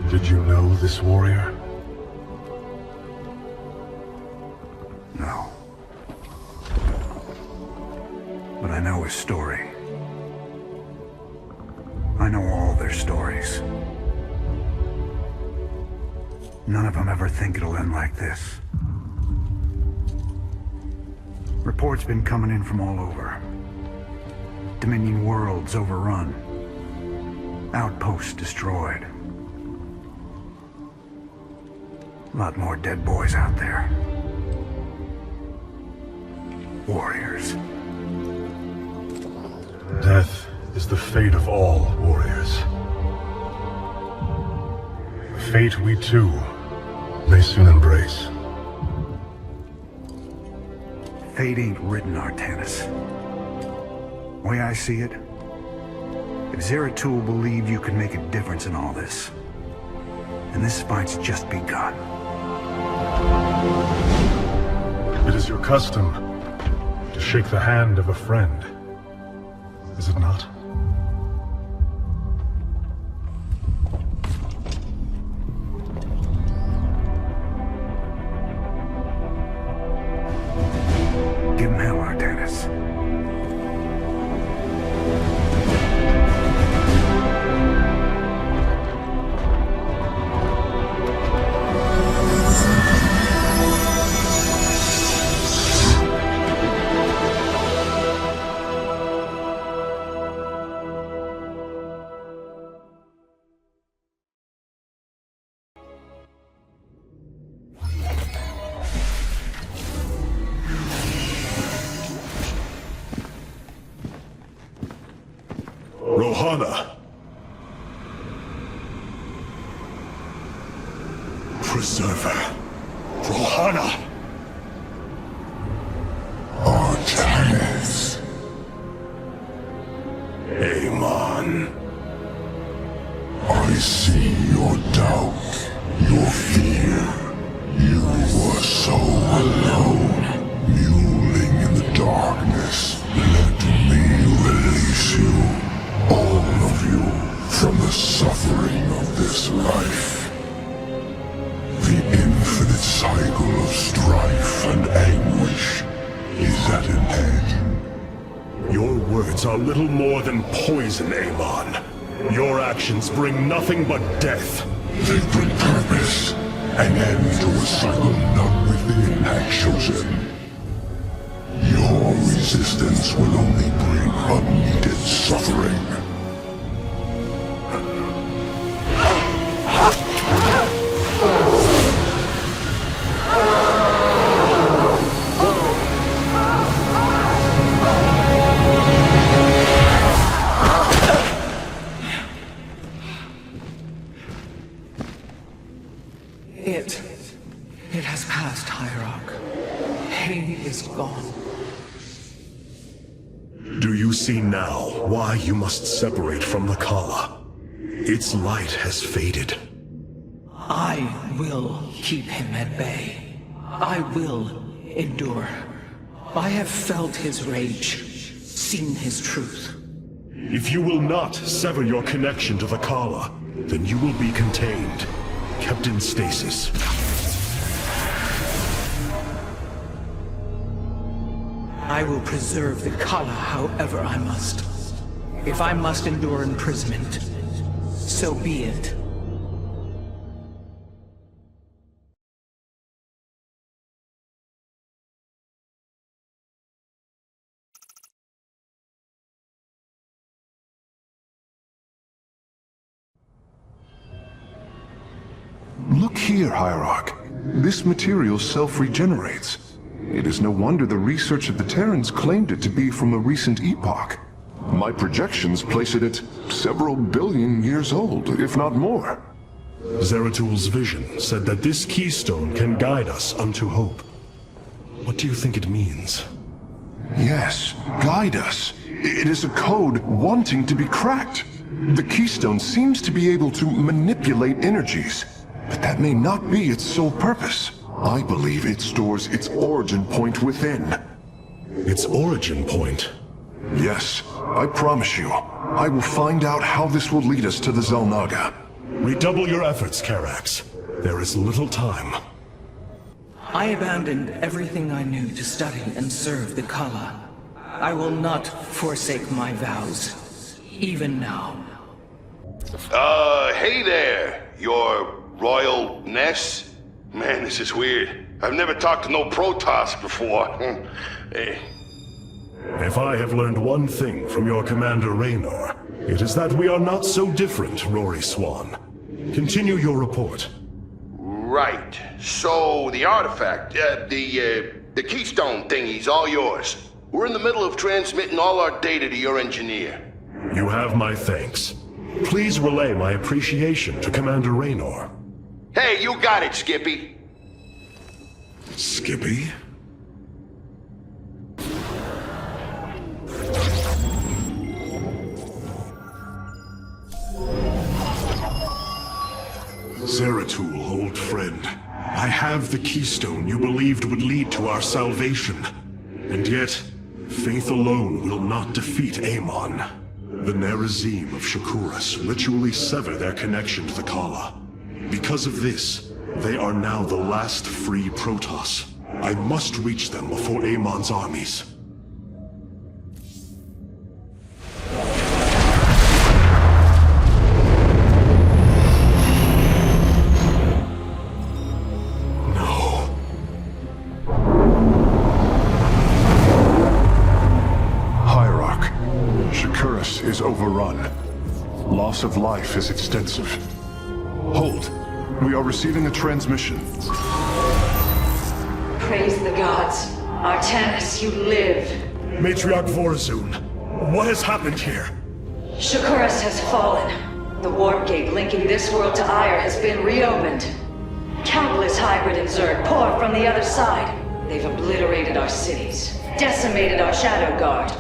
[SPEAKER 14] Did you know this warrior?
[SPEAKER 15] No. But I know his story. I know all their stories.
[SPEAKER 18] None of them ever think it'll end like this. Reports been coming in from all over. Dominion worlds overrun. Outposts destroyed. A lot more dead boys out there. Warriors.
[SPEAKER 10] Death is the fate of all warriors. A fate we too may soon embrace.
[SPEAKER 18] Fate ain't written, Artanis. Way I see it, if Zeratul believed you could make a difference in all this, then this fight's just begun.
[SPEAKER 10] It is your custom to shake the hand of a friend, is it not?
[SPEAKER 18] Give him hell, Artanis.
[SPEAKER 9] Rohana! Preserver. Rohana! Artanis. Amon. I see your doubt, your fear. You were so alone, mewling in the darkness. Let me release you. All of you, from the suffering of this life. The infinite cycle of strife and anguish is at an end.
[SPEAKER 10] Your words are little more than poison, Amon. Your actions bring nothing but death.
[SPEAKER 9] They bring purpose, an end to a cycle none within had chosen. Your resistance will only bring unneeded suffering.
[SPEAKER 6] It has passed, Hierarch. Pain is gone.
[SPEAKER 10] Do you see now why you must separate from the Kala? Its light has faded.
[SPEAKER 6] I will keep him at bay. I will endure. I have felt his rage, seen his truth.
[SPEAKER 10] If you will not sever your connection to the Kala, then you will be contained, kept in stasis.
[SPEAKER 6] I will preserve the Kala however I must. If I must endure imprisonment, so be it.
[SPEAKER 14] Look here, Hierarch. This material self-regenerates. It is no wonder the research of the Terrans claimed it to be from a recent epoch. My projections place it at several billion years old, if not more.
[SPEAKER 10] Zeratul's vision said that this keystone can guide us unto hope. What do you think it means?
[SPEAKER 14] Yes, guide us. It is a code wanting to be cracked. The keystone seems to be able to manipulate energies, but that may not be its sole purpose. I believe it stores its origin point within.
[SPEAKER 10] Its origin point?
[SPEAKER 14] Yes, I promise you. I will find out how this will lead us to the Xel'Naga.
[SPEAKER 10] Redouble your efforts, Karax. There is little time.
[SPEAKER 6] I abandoned everything I knew to study and serve the Kala. I will not forsake my vows, even now.
[SPEAKER 3] Hey there! Your
[SPEAKER 9] Royal Ness? Man, this is weird. I've never talked to no Protoss before.
[SPEAKER 10] If I have learned one thing from your Commander Raynor, it is that we are not so different, Rory Swan. Continue your report.
[SPEAKER 9] Right. So, the artifact, the Keystone thingy's all yours. We're in the middle of transmitting all our data to your engineer.
[SPEAKER 10] You have my thanks. Please relay my appreciation to Commander Raynor.
[SPEAKER 9] Hey, you got it, Skippy.
[SPEAKER 8] Skippy? Zeratul, old friend. I have the keystone you believed would lead to our salvation. And yet, faith alone will not defeat Amon. The Nerazim of Shakuras ritually sever their connection to the Kala. Because of this, they are now the last free Protoss. I must reach them before Amon's armies.
[SPEAKER 14] Is overrun. Loss of life is extensive. Hold. We are receiving a transmission.
[SPEAKER 11] Praise the gods. Artanis, you live.
[SPEAKER 10] Matriarch Vorazun, what has happened here?
[SPEAKER 11] Shakuras has fallen. The warp gate linking this world to Ire has been reopened. Countless hybrid and Zerg pour from the other side. They've obliterated our cities, decimated our Shadow Guard.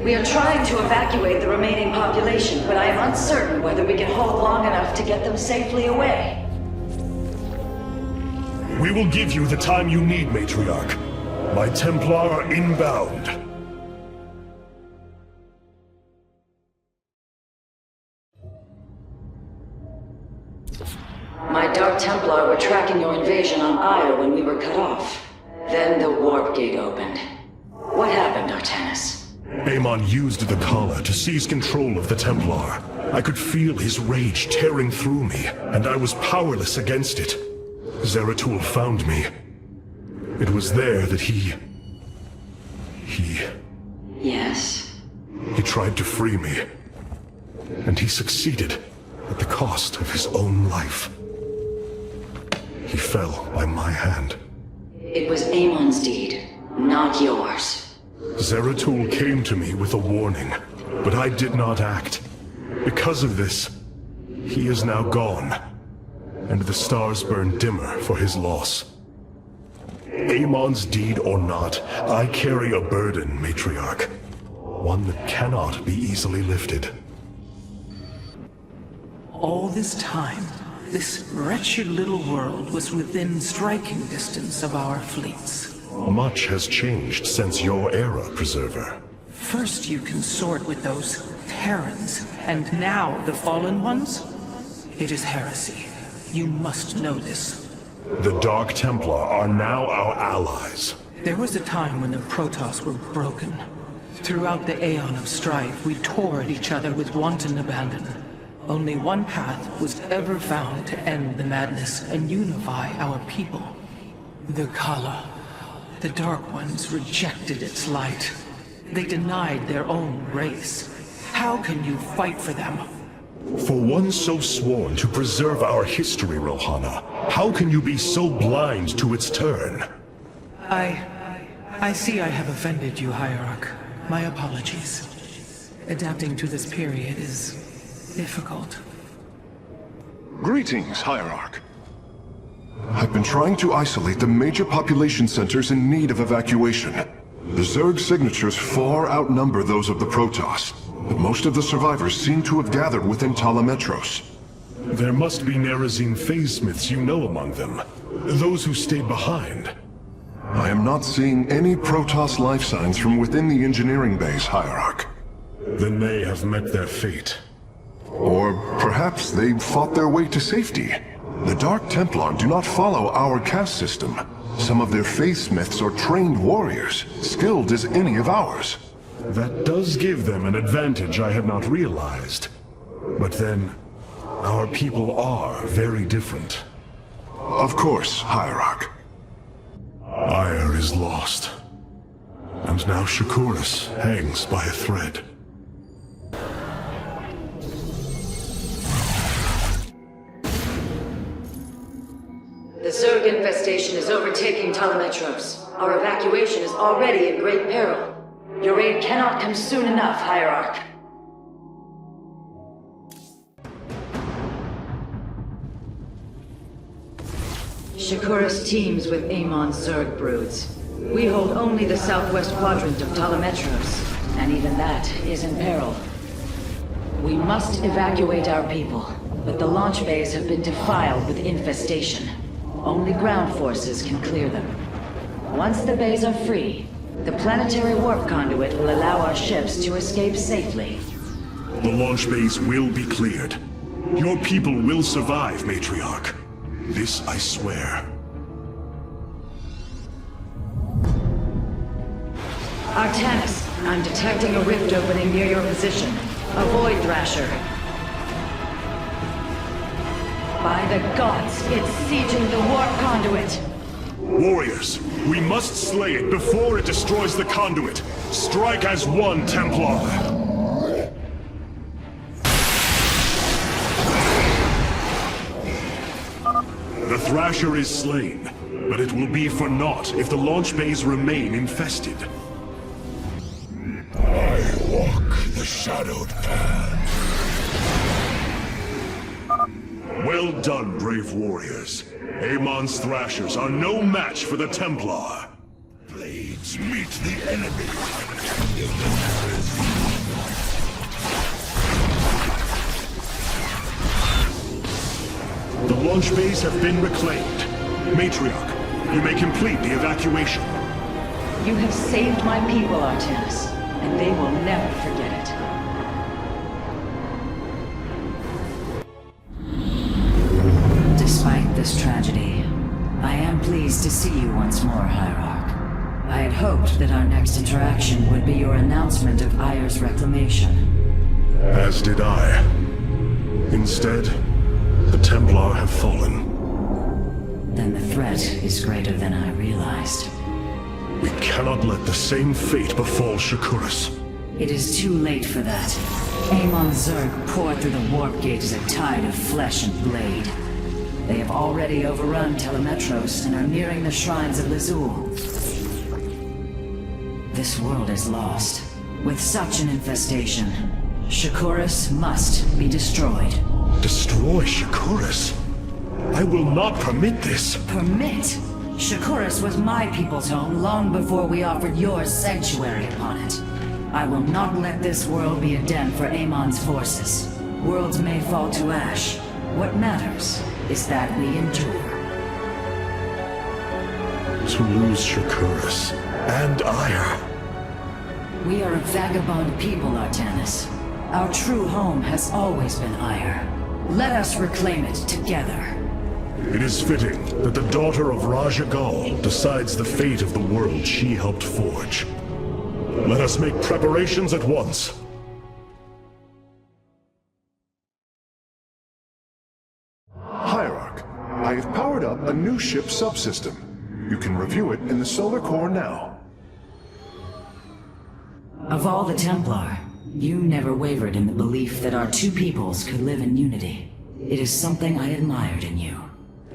[SPEAKER 11] We are trying to evacuate the remaining population, but I am uncertain whether we can hold long enough to get them safely away.
[SPEAKER 10] We will give you the time you need, Matriarch. My Templar are inbound.
[SPEAKER 11] My Dark Templar were tracking your invasion on Ire when we were cut off. Then the warp gate opened. What happened, Artanis?
[SPEAKER 10] Amon used the Kala to seize control of the Templar. I could feel his rage tearing through me, and I was powerless against it. Zeratul found me. It was there that he...
[SPEAKER 11] Yes?
[SPEAKER 10] He tried to free me. And he succeeded, at the cost of his own life. He fell by my hand.
[SPEAKER 11] It was Amon's deed, not yours.
[SPEAKER 10] Zeratul came to me with a warning, but I did not act. Because of this, he is now gone, and the stars burn dimmer for his loss. Amon's deed or not, I carry a burden, Matriarch. One that cannot be easily lifted.
[SPEAKER 6] All this time, this wretched little world was within striking distance of our fleets.
[SPEAKER 10] Much has changed since your era, Preserver.
[SPEAKER 6] First you consort with those Terrans, and now the Fallen Ones? It is heresy. You must know this.
[SPEAKER 10] The Dark Templar are now our allies.
[SPEAKER 6] There was a time when the Protoss were broken. Throughout the Aeon of Strife, we tore at each other with wanton abandon. Only one path was ever found to end the madness and unify our people. The Kala. The Dark Ones rejected its light. They denied their own race. How can you fight for them?
[SPEAKER 10] For one so sworn to preserve our history, Rohana, how can you be so blind to its turn?
[SPEAKER 6] I see I have offended you, Hierarch. My apologies. Adapting to this period is difficult.
[SPEAKER 14] Greetings, Hierarch. I've been trying to isolate the major population centers in need of evacuation. The Zerg signatures far outnumber those of the Protoss, but most of the survivors seem to have gathered within Talametros.
[SPEAKER 10] There must be Nerazim phase-smiths you know among them. Those who stayed behind.
[SPEAKER 14] I am not seeing any Protoss life signs from within the engineering base, Hierarch.
[SPEAKER 10] Then they have met their fate.
[SPEAKER 14] Or perhaps they fought their way to safety. The Dark Templar do not follow our caste system. Some of their faithsmiths are trained warriors, skilled as any of ours.
[SPEAKER 10] That does give them an advantage I had not realized. But then,
[SPEAKER 8] Our people are very different.
[SPEAKER 14] Of course, Hierarch.
[SPEAKER 8] Ire is lost. And now Shakuras hangs by a thread.
[SPEAKER 11] The Zerg infestation is overtaking Telemetros. Our evacuation is already in great peril. Your aid cannot come soon enough, Hierarch. Shakuras teams with Amon's Zerg broods. We hold only the southwest quadrant of Telemetros, and even that is in peril. We must evacuate our people, but the launch bays have been defiled with infestation. Only ground forces can clear them. Once the bays are free, the planetary warp conduit will allow our ships to escape safely.
[SPEAKER 8] The launch bays will be cleared. Your people will survive, Matriarch. This I swear.
[SPEAKER 11] Artanis, I'm detecting a rift opening near your position. Avoid Thrasher. By the gods, it's sieging the warp conduit!
[SPEAKER 8] Warriors, we must slay it before it destroys the conduit. Strike as one, Templar. The Thrasher is slain, but it will be for naught if the launch bays remain infested.
[SPEAKER 3] I walk the shadowed path.
[SPEAKER 8] Well done, brave warriors. Amon's Thrashers are no match for the Templar.
[SPEAKER 3] Blades meet the enemy.
[SPEAKER 8] The launch bays have been reclaimed. Matriarch, you may complete the evacuation.
[SPEAKER 11] You have saved my people, Artanis, and they will never forget it. Despite this tragedy, I am pleased to see you once more, Hierarch. I had hoped that our next interaction would be your announcement of Ire's reclamation.
[SPEAKER 8] As did I. Instead, the Templar have fallen.
[SPEAKER 11] Then the threat is greater than I realized.
[SPEAKER 8] We cannot let the same fate befall Shakuras.
[SPEAKER 11] It is too late for that. Amon's Zerg poured through the warp gate as a tide of flesh and blade. They have already overrun Telemetros and are nearing the shrines of Lazul. This world is lost. With such an infestation, Shakuras must be destroyed.
[SPEAKER 8] Destroy Shakuras? I will not permit this.
[SPEAKER 11] Permit? Shakuras was my people's home long before we offered yours sanctuary upon it. I will not let this world be a den for Amon's forces. Worlds may fall to ash. What matters is that we endure.
[SPEAKER 8] To lose Shakuras and Ire.
[SPEAKER 11] We are a vagabond people, Artanis. Our true home has always been Ire. Let us reclaim it together.
[SPEAKER 8] It is fitting that the daughter of Raja Gal decides the fate of the world she helped forge. Let us make preparations at once.
[SPEAKER 14] Hierarch, I have powered up a new ship subsystem. You can review it in the solar core now.
[SPEAKER 11] Of all the Templar, you never wavered in the belief that our two peoples could live in unity. It is something I admired in you.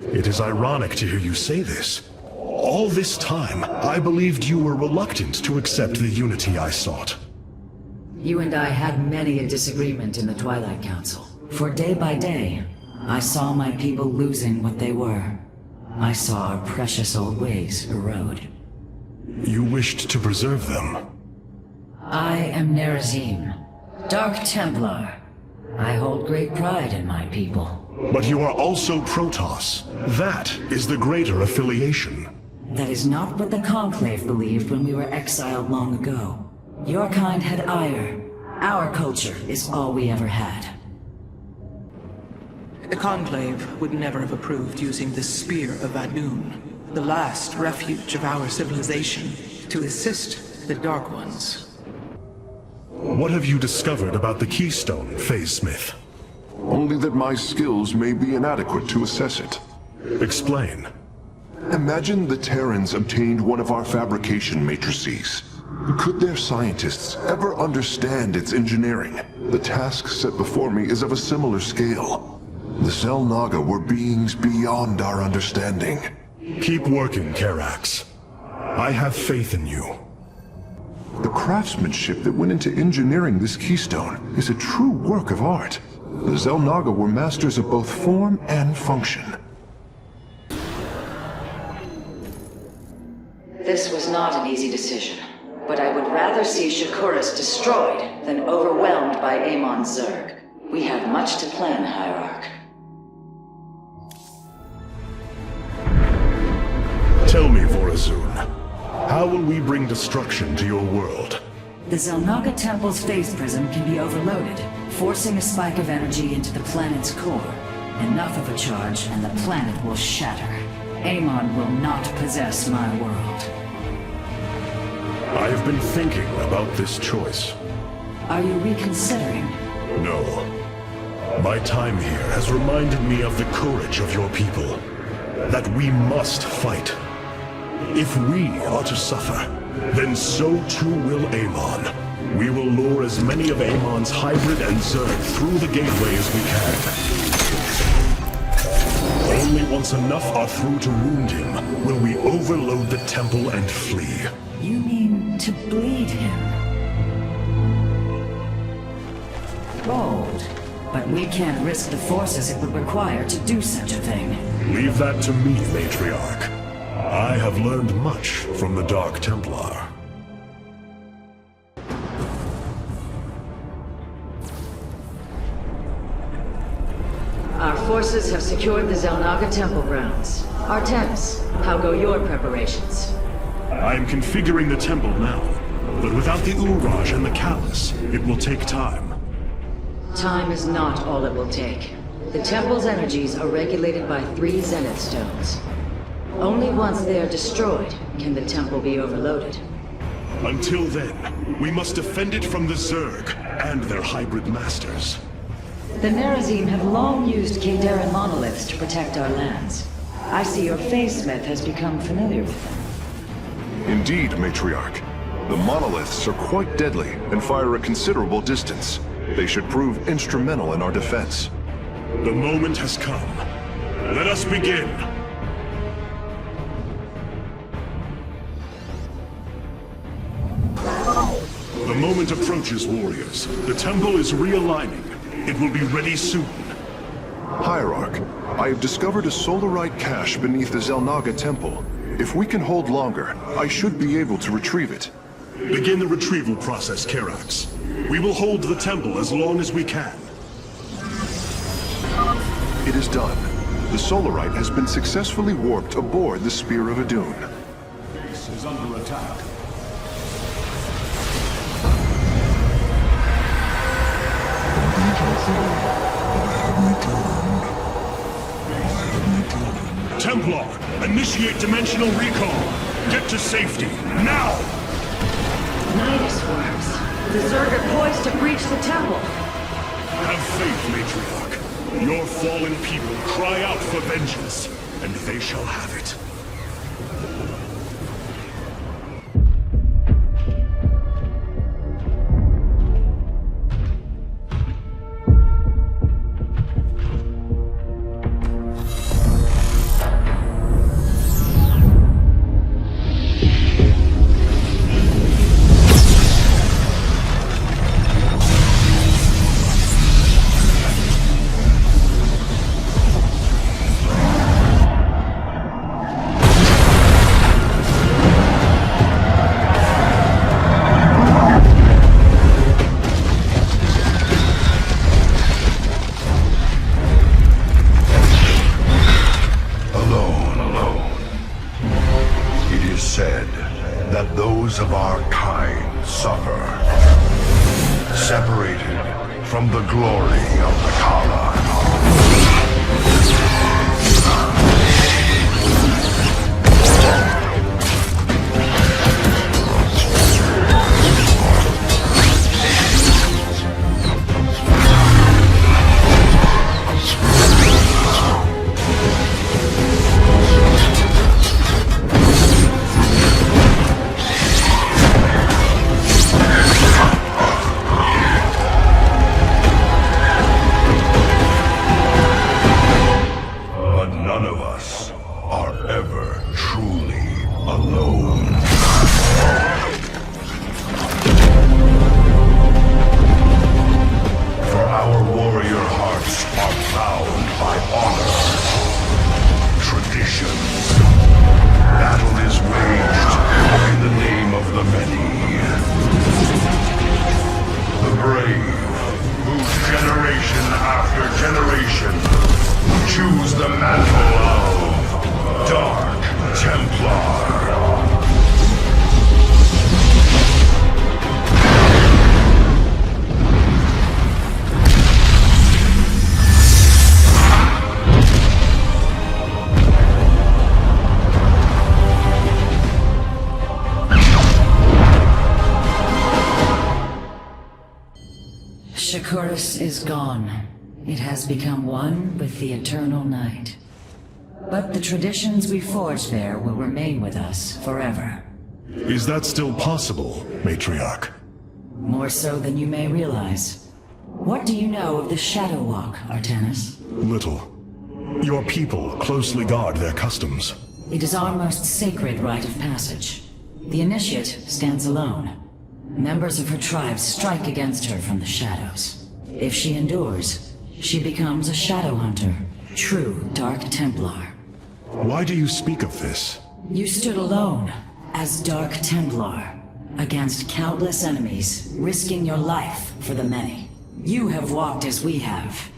[SPEAKER 8] It is ironic to hear you say this. All this time, I believed you were reluctant to accept the unity I sought.
[SPEAKER 11] You and I had many a disagreement in the Twilight Council. For day by day, I saw my people losing what they were. I saw our precious old ways erode.
[SPEAKER 8] You wished to preserve them.
[SPEAKER 11] I am Nerazim, Dark Templar. I hold great pride in my people.
[SPEAKER 8] But you are also Protoss. That is the greater affiliation.
[SPEAKER 11] That is not what the Conclave believed when we were exiled long ago. Your kind had ire. Our culture is all we ever had.
[SPEAKER 19] The Conclave would never have approved using the Spear of Adun, the last refuge of our civilization, to assist the Dark Ones.
[SPEAKER 8] What have you discovered about the Keystone, Phase Smith?
[SPEAKER 14] only that my skills may be inadequate to assess it.
[SPEAKER 10] Explain.
[SPEAKER 14] Imagine the Terrans obtained one of our fabrication matrices. Could their scientists ever understand its engineering? The task set before me is of a similar scale. The Xel'Naga were beings beyond our understanding.
[SPEAKER 10] Keep working, Karax. I have faith in you.
[SPEAKER 14] The craftsmanship that went into engineering this keystone is a true work of art. The Xel'Naga were masters of both form and function.
[SPEAKER 11] This was not an easy decision, but I would rather see Shakuras destroyed than overwhelmed by Amon's Zerg. We have much to plan, Hierarch.
[SPEAKER 10] Tell me, Vorazun, how will we bring destruction to your world?
[SPEAKER 11] The Xel'Naga Temple's phase prism can be overloaded, forcing a spike of energy into the planet's core. Enough of a charge and the planet will shatter. Amon will not possess my world.
[SPEAKER 10] I have been thinking about this choice.
[SPEAKER 11] Are you reconsidering?
[SPEAKER 10] No. My time here has reminded me of the courage of your people. That we must fight. If we are to suffer, then so too will Amon. We will lure as many of Amon's hybrid and Zerg through the gateway as we can. Only once enough are through to wound him will we overload the temple and flee.
[SPEAKER 11] You mean to bleed him? Bold. But we can't risk the forces it would require to do such a thing.
[SPEAKER 10] Leave that to me, Matriarch. I have learned much from the Dark Templar.
[SPEAKER 11] Our forces have secured the Xel'Naga Temple grounds. Artemis, how go your preparations?
[SPEAKER 10] I am configuring the temple now, but without the Uraj and the Callus, it will take time.
[SPEAKER 11] Time is not all it will take. The temple's energies are regulated by 3 Zenith stones. Only once they are destroyed can the temple be overloaded.
[SPEAKER 10] Until then, we must defend it from the Zerg and their hybrid masters.
[SPEAKER 11] The Nerazim have long used Kaydaran monoliths to protect our lands. I see your Phase-Smith has become familiar with them.
[SPEAKER 14] Indeed, Matriarch. The monoliths are quite deadly and fire a considerable distance. They should prove instrumental in our defense.
[SPEAKER 10] The moment has come. Let us begin. The moment approaches, warriors. The temple is realigning. It will be ready soon.
[SPEAKER 14] Hierarch, I have discovered a solarite cache beneath the Xel'Naga Temple. If we can hold longer, I should be able to retrieve it.
[SPEAKER 10] Begin the retrieval process, Karax. We will hold the temple as long as we can.
[SPEAKER 14] It is done. The solarite has been successfully warped aboard the Spear of Adun.
[SPEAKER 13] Base is under attack.
[SPEAKER 10] Templar, initiate dimensional recall. Get to safety, now!
[SPEAKER 11] Nidus worms. The Zerg are poised to breach the temple.
[SPEAKER 10] Have faith, Matriarch. Your fallen people cry out for vengeance, and they shall have it.
[SPEAKER 3] Of our kind suffer, separated from the glory of the Kala. alone. For our warrior hearts are bound by honor, tradition. Battle is waged in the name of the many. The brave, who generation after generation choose the mantle of Dark Templar.
[SPEAKER 11] Shakuris is gone. It has become one with the eternal night. But the traditions we forged there will remain with us forever.
[SPEAKER 8] Is that still possible, Matriarch?
[SPEAKER 11] More so than you may realize. What do you know of the Shadow Walk, Artanis?
[SPEAKER 8] Little. Your people closely guard their customs.
[SPEAKER 11] It is our most sacred rite of passage. The Initiate stands alone. Members of her tribe strike against her from the shadows. If she endures, she becomes a Shadow Hunter, true Dark Templar.
[SPEAKER 8] Why do you speak of this?
[SPEAKER 11] You stood alone, as Dark Templar, against countless enemies, risking your life for the many. You have walked as we have.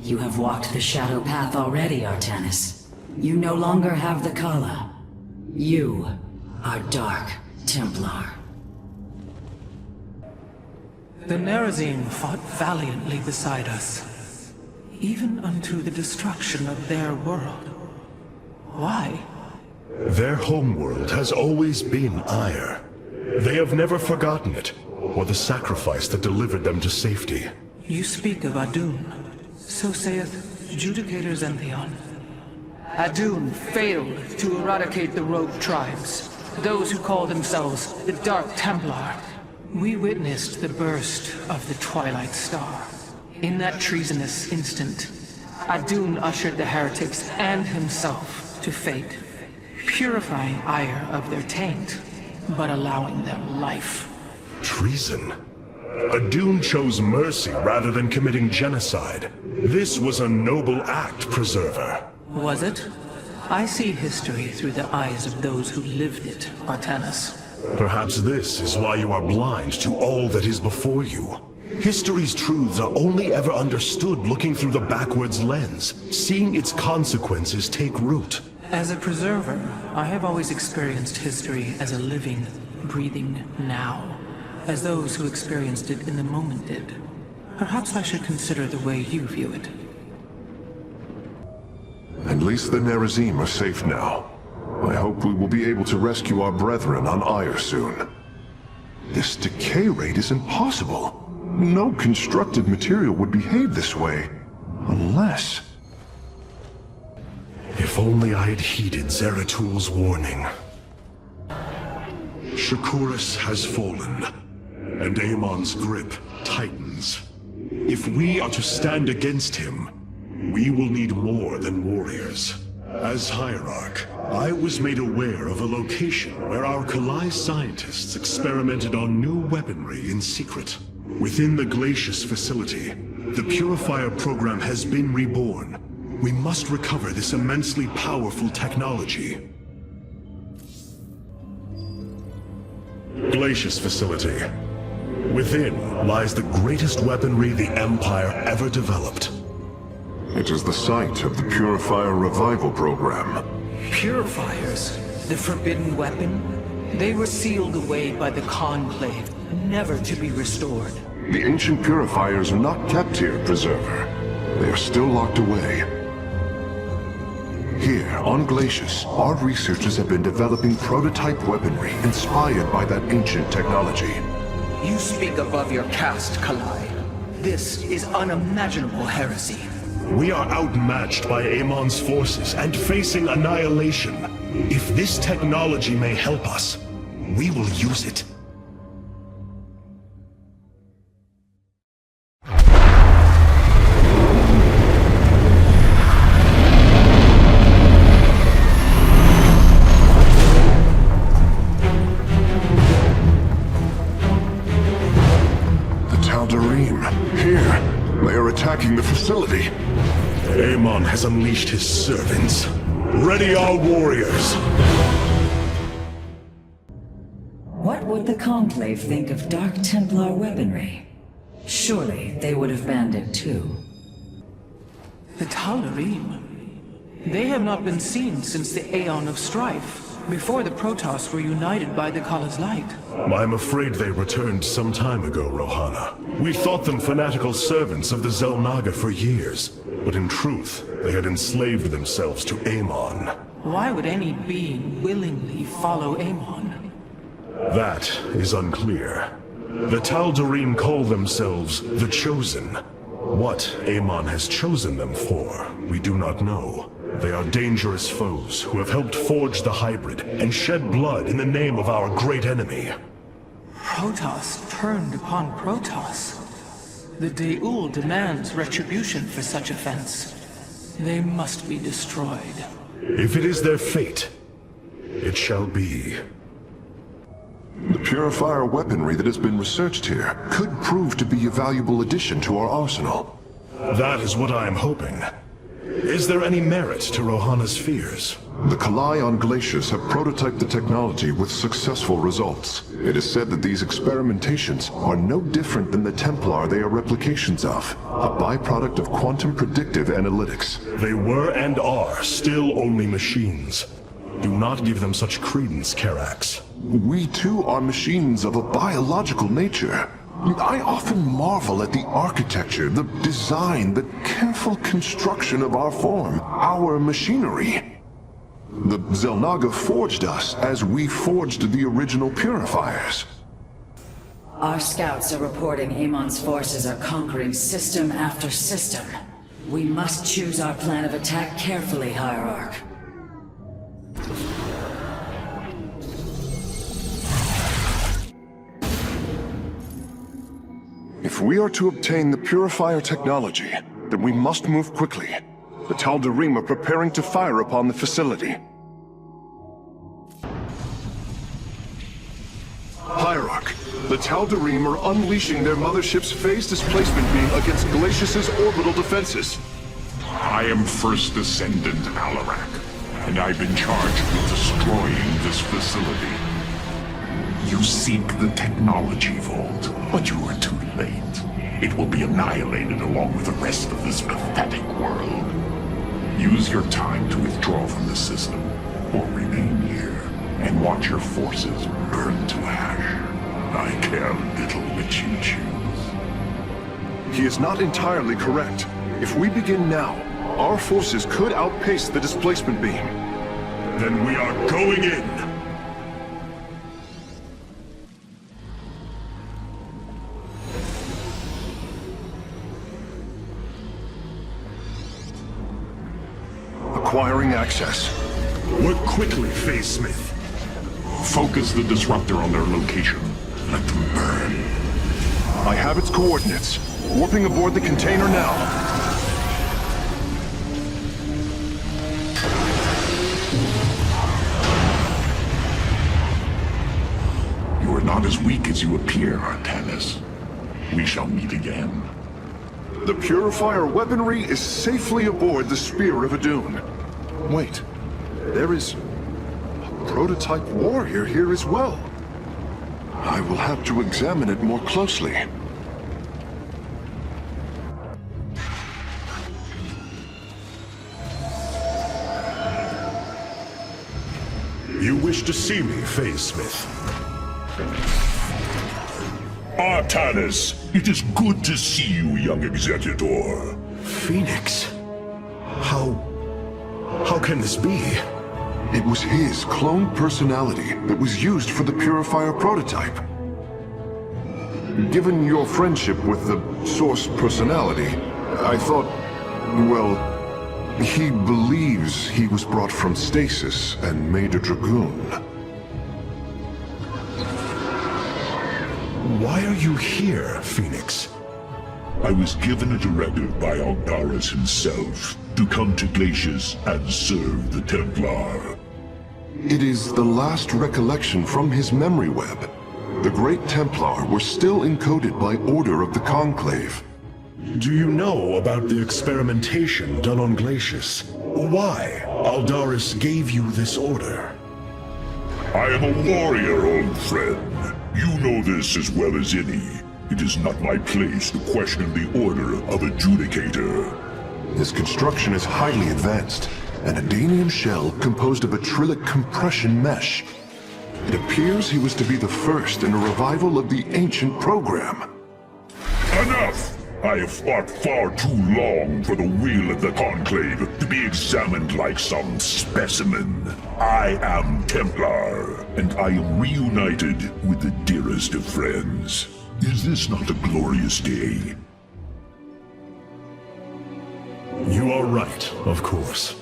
[SPEAKER 11] You have walked the Shadow Path already, Artanis. You no longer have the Kala. You are Dark Templar.
[SPEAKER 19] The Nerazim fought valiantly beside us, even unto the destruction of their world. Why?
[SPEAKER 8] Their homeworld has always been Ire. They have never forgotten it, or the sacrifice that delivered them to safety.
[SPEAKER 19] You speak of Adun. So saith Judicator Zentheon. Adun failed to eradicate the rogue tribes, those who call themselves the Dark Templar. We witnessed the burst of the Twilight Star. In that treasonous instant, Adun ushered the heretics and himself to fate, purifying Ire of their taint, but allowing them life.
[SPEAKER 8] Treason? Adun chose mercy rather than committing genocide. This was a noble act, Preserver.
[SPEAKER 19] Was it? I see history through the eyes of those who lived it, Artanis.
[SPEAKER 8] Perhaps this is why you are blind to all that is before you. History's truths are only ever understood looking through the backwards lens, seeing its consequences take root.
[SPEAKER 19] As a preserver, I have always experienced history as a living, breathing now, as those who experienced it in the moment did. Perhaps I should consider the way you view it.
[SPEAKER 14] At least the Nerazim are safe now. I hope we will be able to rescue our brethren on Ire soon. This decay rate is impossible. No constructed material would behave this way. Unless...
[SPEAKER 8] If only I had heeded Zeratul warning. Shakuris has fallen, and Amon's grip tightens. If we are to stand against him, we will need more than warriors. As Hierarch, I was made aware of a location where our Kalai scientists experimented on new weaponry in secret. Within the Glacius facility, the Purifier program has been reborn. We must recover this immensely powerful technology. Glacius facility. Within lies the greatest weaponry the Empire ever developed.
[SPEAKER 14] It is the site of the Purifier Revival Program.
[SPEAKER 19] Purifiers? The forbidden weapon? They were sealed away by the Conclave, never to be restored.
[SPEAKER 14] The ancient Purifiers are not kept here, Preserver. They are still locked away. Here, on Glacius, our researchers have been developing prototype weaponry inspired by that ancient technology.
[SPEAKER 19] You speak above your caste, Kalai. This is unimaginable heresy.
[SPEAKER 8] We are outmatched by Amon's forces and facing annihilation. If this technology may help us, we will use it.
[SPEAKER 14] leaving the facility.
[SPEAKER 10] Amon has unleashed his servants. Ready all warriors!
[SPEAKER 11] What would the Conclave think of Dark Templar weaponry? Surely they would have banned it too.
[SPEAKER 19] The Tal'Darim. They have not been seen since the Aeon of Strife, before the Protoss were united by the Kala's light.
[SPEAKER 10] I'm afraid they returned some time ago, Rohana. We thought them fanatical servants of the Xel'Naga for years, but in truth, they had enslaved themselves to Amon.
[SPEAKER 19] Why would any being willingly follow Amon?
[SPEAKER 10] That is unclear. The Tal'Darim call themselves the Chosen. What Amon has chosen them for, we do not know. They are dangerous foes who have helped forge the hybrid and shed blood in the name of our great enemy.
[SPEAKER 19] Protoss turned upon Protoss. The De'ul demands retribution for such offense. They must be destroyed.
[SPEAKER 10] If it is their fate, it shall be.
[SPEAKER 14] The purifier weaponry that has been researched here could prove to be a valuable addition to our arsenal.
[SPEAKER 10] That is what I am hoping. Is there any merit to Rohana's fears?
[SPEAKER 14] The Kalai on Glacius have prototyped the technology with successful results. It is said that these experimentations are no different than the Templar they are replications of, a byproduct of quantum predictive analytics.
[SPEAKER 10] They were and are still only machines. Do not give them such credence, Karax.
[SPEAKER 14] We too are machines of a biological nature. I often marvel at the architecture, the design, the careful construction of our form, our machinery. The Xel'Naga forged us as we forged the original purifiers.
[SPEAKER 11] Our scouts are reporting Amon's forces are conquering system after system. We must choose our plan of attack carefully, Hierarch.
[SPEAKER 14] If we are to obtain the purifier technology, then we must move quickly. The Tal'Darim are preparing to fire upon the facility. Hierarch, the Tal'Darim are unleashing their mothership's phase displacement beam against Glacius's orbital defenses.
[SPEAKER 9] I am First Descendant Alarak, and I've been charged with destroying this facility. You seek the technology vault, but you are too late. It will be annihilated along with the rest of this pathetic world. Use your time to withdraw from the system, or remain here, and watch your forces burn to ash. I care little which you choose.
[SPEAKER 14] He is not entirely correct. If we begin now, our forces could outpace the displacement beam.
[SPEAKER 10] Then we are going in!
[SPEAKER 14] Acquiring access.
[SPEAKER 10] Work quickly, Phase Smith.
[SPEAKER 9] Focus the disruptor on their location. Let them burn.
[SPEAKER 14] I have its coordinates. Warping aboard the container now.
[SPEAKER 9] You are not as weak as you appear, Artanis. We shall meet again.
[SPEAKER 14] The purifier weaponry is safely aboard the Spear of Adun. Wait, there is a prototype warrior here as well. I will have to examine it more closely.
[SPEAKER 10] You wish to see me, Phase Smith?
[SPEAKER 9] Artanis, it is good to see you, young Executor.
[SPEAKER 10] Phoenix? How can this be?
[SPEAKER 14] It was his cloned personality that was used for the Purifier prototype. Given your friendship with the Source personality, I thought, well, he believes he was brought from stasis and made a Dragoon.
[SPEAKER 10] Why are you here, Phoenix?
[SPEAKER 9] I was given a directive by Algaris himself to come to Glacius and serve the Templar.
[SPEAKER 14] It is the last recollection from his memory web. The Great Templar were still encoded by order of the Conclave.
[SPEAKER 10] Do you know about the experimentation done on Glacius? Why Aldaris gave you this order?
[SPEAKER 9] I am a warrior, old friend. You know this as well as any. It is not my place to question the order of Adjudicator.
[SPEAKER 14] His construction is highly advanced, an Adanium shell composed of acrylic compression mesh. It appears he was to be the first in a revival of the ancient program.
[SPEAKER 9] Enough! I have fought far too long for the will of the Conclave to be examined like some specimen. I am Templar, and I am reunited with the dearest of friends. Is this not a glorious day?
[SPEAKER 10] You are right, of course.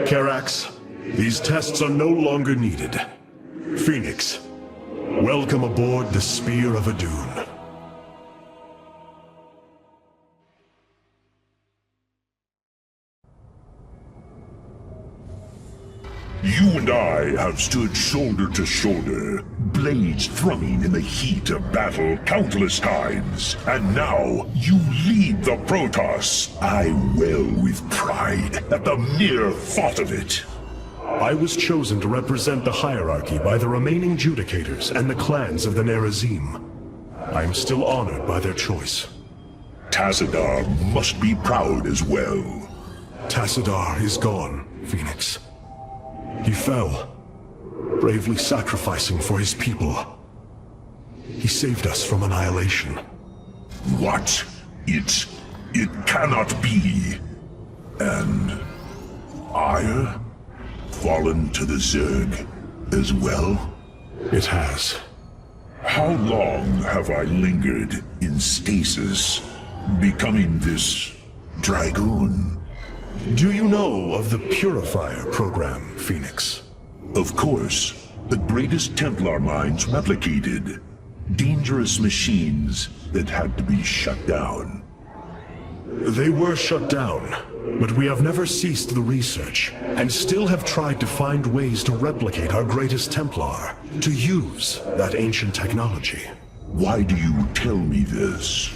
[SPEAKER 10] Karax, these tests are no longer needed. Phoenix, welcome aboard the Spear of Adun.
[SPEAKER 9] You and I have stood shoulder to shoulder, blades thrumming in the heat of battle countless times. And now, you lead the Protoss. I wail with pride at the mere thought of it.
[SPEAKER 10] I was chosen to represent the hierarchy by the remaining Judicators and the clans of the Nerazim. I am still honored by their choice.
[SPEAKER 9] Tassadar must be proud as well.
[SPEAKER 10] Tassadar is gone, Phoenix. He fell, bravely sacrificing for his people. He saved us from annihilation.
[SPEAKER 9] What? It cannot be. And Ire? Fallen to the Zerg as well?
[SPEAKER 10] It has.
[SPEAKER 9] How long have I lingered in stasis, becoming this Dragoon?
[SPEAKER 10] Do you know of the Purifier program, Phoenix?
[SPEAKER 9] Of course. The greatest Templar minds replicated. Dangerous machines that had to be shut down.
[SPEAKER 10] They were shut down, but we have never ceased the research, and still have tried to find ways to replicate our greatest Templar, to use that ancient technology.
[SPEAKER 9] Why do you tell me this?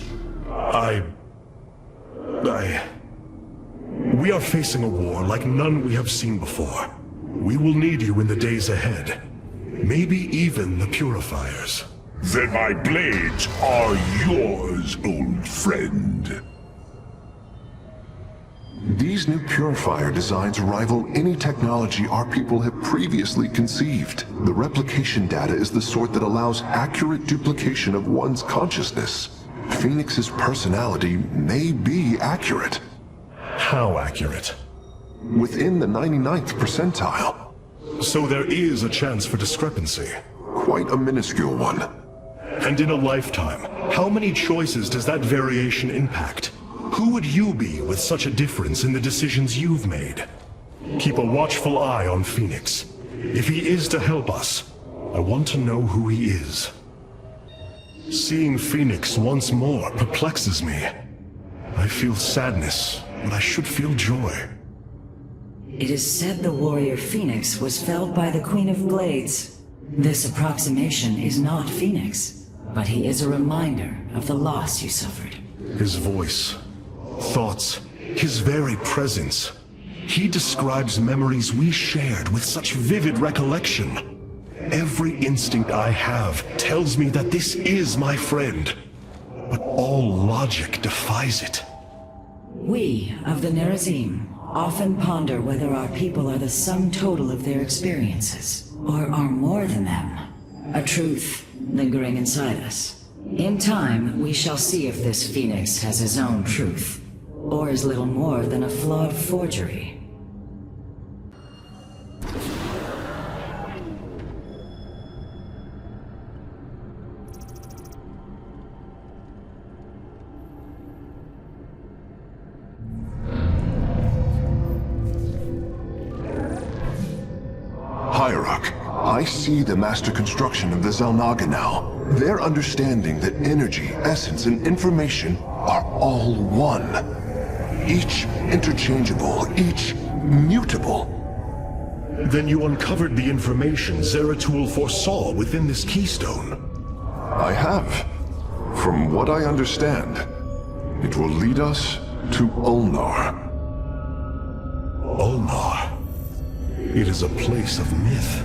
[SPEAKER 10] We are facing a war like none we have seen before. We will need you in the days ahead. Maybe even the Purifiers.
[SPEAKER 9] Then my blades are yours, old friend.
[SPEAKER 14] These new Purifier designs rival any technology our people have previously conceived. The replication data is the sort that allows accurate duplication of one's consciousness. Phoenix's personality may be accurate.
[SPEAKER 10] How accurate?
[SPEAKER 14] Within the 99th percentile.
[SPEAKER 10] So there is a chance for discrepancy.
[SPEAKER 14] Quite a minuscule one.
[SPEAKER 10] And in a lifetime, how many choices does that variation impact? Who would you be with such a difference in the decisions you've made? Keep a watchful eye on Phoenix. If he is to help us, I want to know who he is. Seeing Phoenix once more perplexes me. I feel sadness, but I should feel joy.
[SPEAKER 11] It is said the warrior Phoenix was felled by the Queen of Blades. This approximation is not Phoenix, but he is a reminder of the loss you suffered.
[SPEAKER 10] His voice, thoughts, his very presence. He describes memories we shared with such vivid recollection. Every instinct I have tells me that this is my friend, but all logic defies it.
[SPEAKER 11] We, of the Nerazim, often ponder whether our people are the sum total of their experiences, or are more than them. A truth lingering inside us. In time, we shall see if this Phoenix has his own truth, or is little more than a flawed forgery.
[SPEAKER 14] Hierarch, I see the master construction of the Xel'Naga now. Their understanding that energy, essence, and information are all one. Each interchangeable, each mutable.
[SPEAKER 10] Then you uncovered the information Zeratul foresaw within this keystone.
[SPEAKER 14] I have. From what I understand, It will lead us to Ulnar.
[SPEAKER 10] Ulnar. It is a place of myth.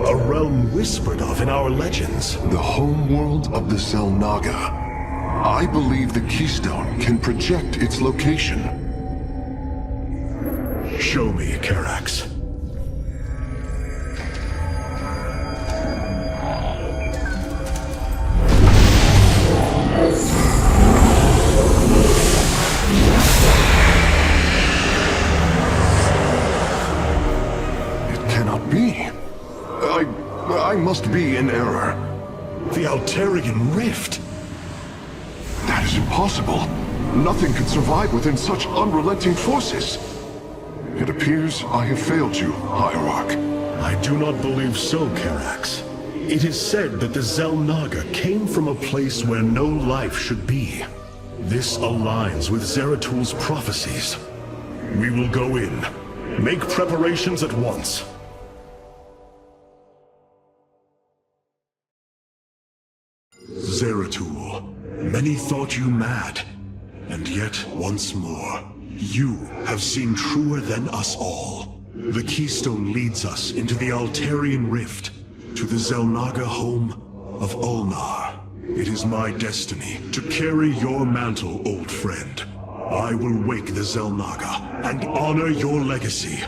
[SPEAKER 10] A realm whispered of in our legends.
[SPEAKER 14] The homeworld of the Xel'Naga. I believe the Keystone can project its location.
[SPEAKER 10] Show me, Karax.
[SPEAKER 14] It cannot be. I must be in error.
[SPEAKER 10] The Alterian Rift.
[SPEAKER 14] That is impossible. Nothing can survive within such unrelenting forces. It appears I have failed you, Hierarch.
[SPEAKER 10] I do not believe so, Karax. It is said that the Xel'Naga came from a place where no life should be. This aligns with Zeratul prophecies. We will go in. Make preparations at once. Zeratul, many thought you mad. And yet, once more, you have seen truer than us all. The Keystone leads us into the Alterian Rift, to the Xel'Naga home of Ulnar. It is my destiny to carry your mantle, old friend. I will wake the Xel'Naga and honor your legacy.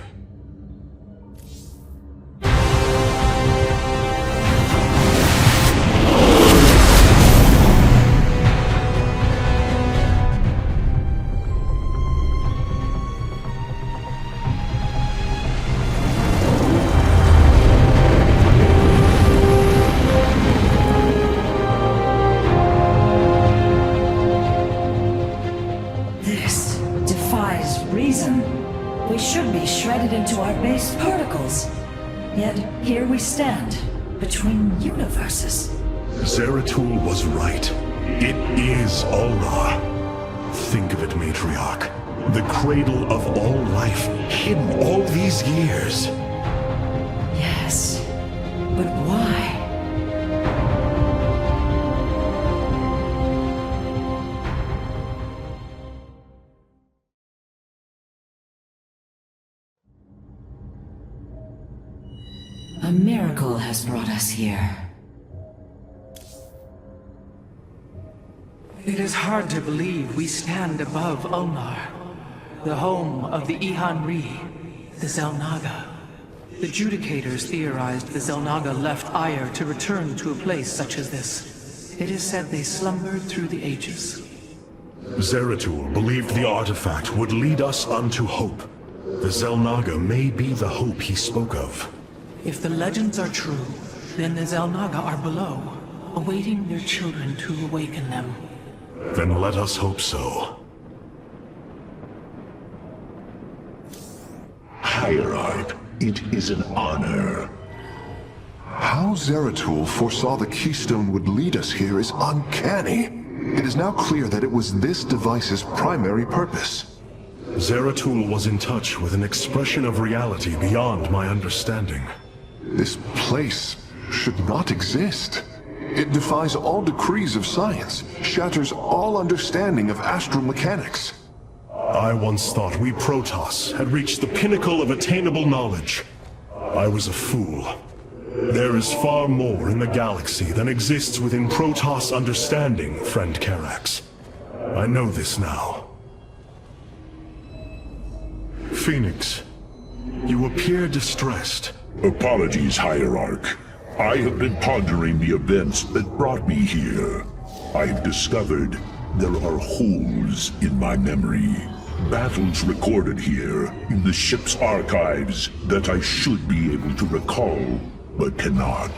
[SPEAKER 11] We should be shredded into our base particles. Yet here we stand, between universes.
[SPEAKER 10] Zeratul was right. It is Ulnar. Think of it, Matriarch. The cradle of all life, hidden all these years.
[SPEAKER 11] Yes, but why? A miracle has brought us here.
[SPEAKER 19] It is hard to believe we stand above Ulnar, the home of the Ihan-Ri, the Xel'Naga. The Judicators theorized the Xel'Naga left Aiur to return to a place such as this. It is said they slumbered through the ages.
[SPEAKER 10] Zeratul believed the artifact would lead us unto hope. The Xel'Naga may be the hope he spoke of.
[SPEAKER 19] If the legends are true, then the Xel'Naga are below, awaiting their children to awaken them.
[SPEAKER 10] Then let us hope so.
[SPEAKER 3] Hierarch, it is an honor.
[SPEAKER 14] How Zeratul foresaw the Keystone would lead us here is uncanny. It is now clear that it was this device's primary purpose.
[SPEAKER 10] Zeratul was in touch with an expression of reality beyond my understanding.
[SPEAKER 14] This place should not exist. It defies all decrees of science, shatters all understanding of astromechanics.
[SPEAKER 10] I once thought we Protoss had reached the pinnacle of attainable knowledge. I was a fool. There is far more in the galaxy than exists within Protoss understanding, friend Karax. I know this now. Phoenix, you appear distressed.
[SPEAKER 3] Apologies, Hierarch. I have been pondering the events that brought me here. I've discovered there are holes in my memory. Battles recorded here in the ship's archives that I should be able to recall, but cannot.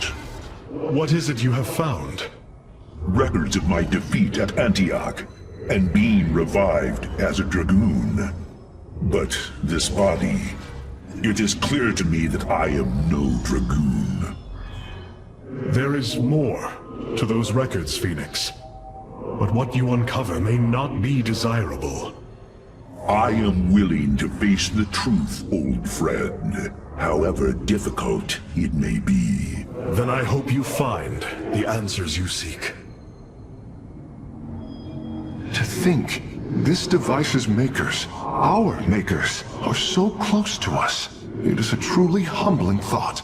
[SPEAKER 10] What is it you have found?
[SPEAKER 3] Records of my defeat at Antioch, and being revived as a Dragoon. But this body, it is clear to me that I am no Dragoon.
[SPEAKER 10] There is more to those records, Phoenix. But what you uncover may not be desirable.
[SPEAKER 3] I am willing to face the truth, old friend, however difficult it may be.
[SPEAKER 10] Then I hope you find the answers you seek.
[SPEAKER 14] To think This device's makers, our makers, are so close to us. It is a truly humbling thought.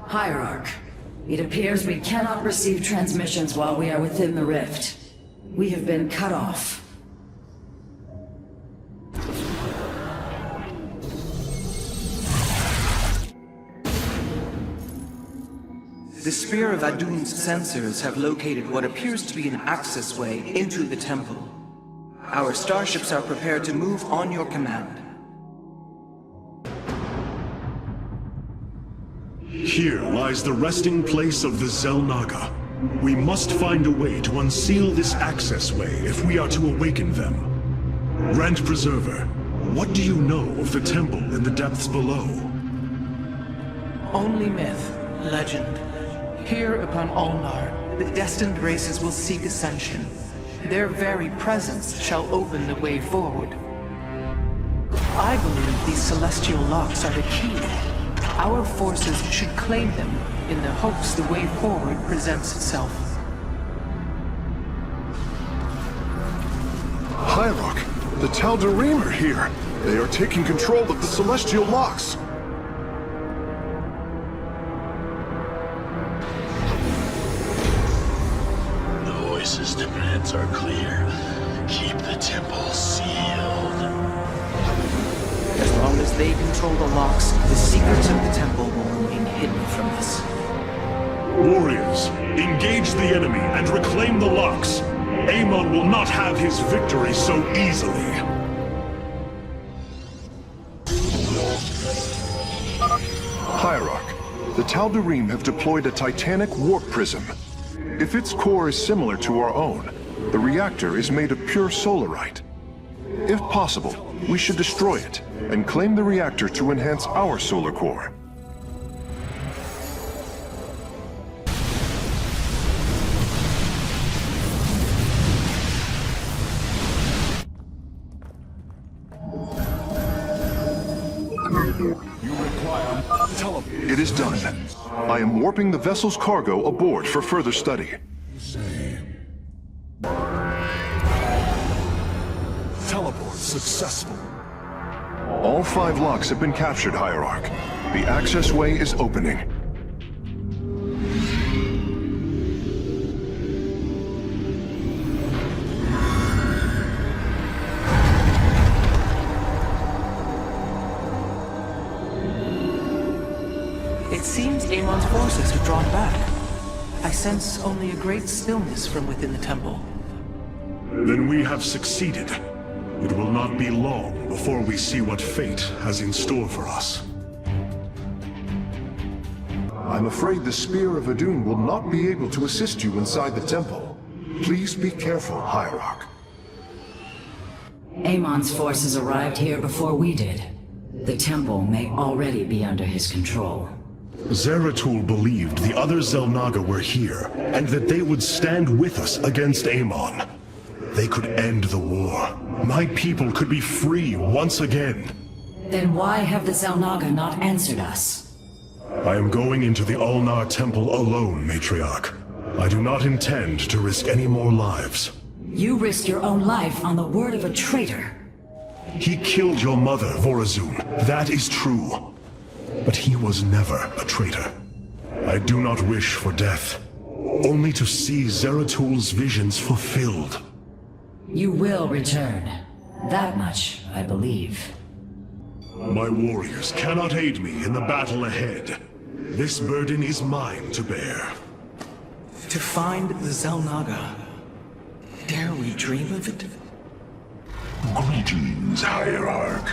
[SPEAKER 11] Hierarch, it appears we cannot receive transmissions while we are within the rift. We have been cut off.
[SPEAKER 19] The Spear of Adun's sensors have located what appears to be an access way into the temple. Our starships are prepared to move on your command.
[SPEAKER 10] Here lies the resting place of the Xel'Naga. We must find a way to unseal this access way if we are to awaken them. Grand Preserver, what do you know of the temple in the depths below?
[SPEAKER 19] Only myth, legend. Here upon Ulnar, the destined races will seek ascension. Their very presence shall open the way forward. I believe these celestial locks are the key. Our forces should claim them in the hopes the way forward presents itself.
[SPEAKER 14] Hierarch, the Tal'Darim are here. They are taking control of the celestial locks.
[SPEAKER 12] The voices' demands are clear. Keep the temple sealed.
[SPEAKER 19] As long as they control the locks, the secrets of the temple will remain hidden from us.
[SPEAKER 10] Warriors, engage the enemy and reclaim the locks. Amon will not have his victory so easily.
[SPEAKER 14] Hierarch, the Tal'Darim have deployed a titanic warp prism. If its core is similar to our own, the reactor is made of pure solarite. If possible, we should destroy it and claim the reactor to enhance our solar core. It is done. I am warping the vessel's cargo aboard for further study.
[SPEAKER 10] Teleport successful.
[SPEAKER 14] All 5 locks have been captured, Hierarch. The access way is opening.
[SPEAKER 19] It seems Amon's forces have drawn back. I sense only a great stillness from within the temple.
[SPEAKER 10] Then we have succeeded. It will not be long before we see what fate has in store for us.
[SPEAKER 14] I'm afraid the Spear of Adun will not be able to assist you inside the temple. Please be careful, Hierarch.
[SPEAKER 11] Amon's forces arrived here before we did. The temple may already be under his control.
[SPEAKER 10] Zeratul believed the other Xel'Naga were here, and that they would stand with us against Amon. They could end the war. My people could be free once again.
[SPEAKER 11] Then why have the Xel'Naga not answered us?
[SPEAKER 10] I am going into the Ulnar Temple alone, Matriarch. I do not intend to risk any more lives.
[SPEAKER 11] You risked your own life on the word of a traitor.
[SPEAKER 10] He killed your mother, Vorazun. That is true. But he was never a traitor. I do not wish for death, only to see Zeratul's visions fulfilled.
[SPEAKER 11] You will return. That much, I believe.
[SPEAKER 10] My warriors cannot aid me in the battle ahead. This burden is mine to bear.
[SPEAKER 19] To find the Xel'Naga. Dare we dream of it?
[SPEAKER 14] Greetings, Hierarch.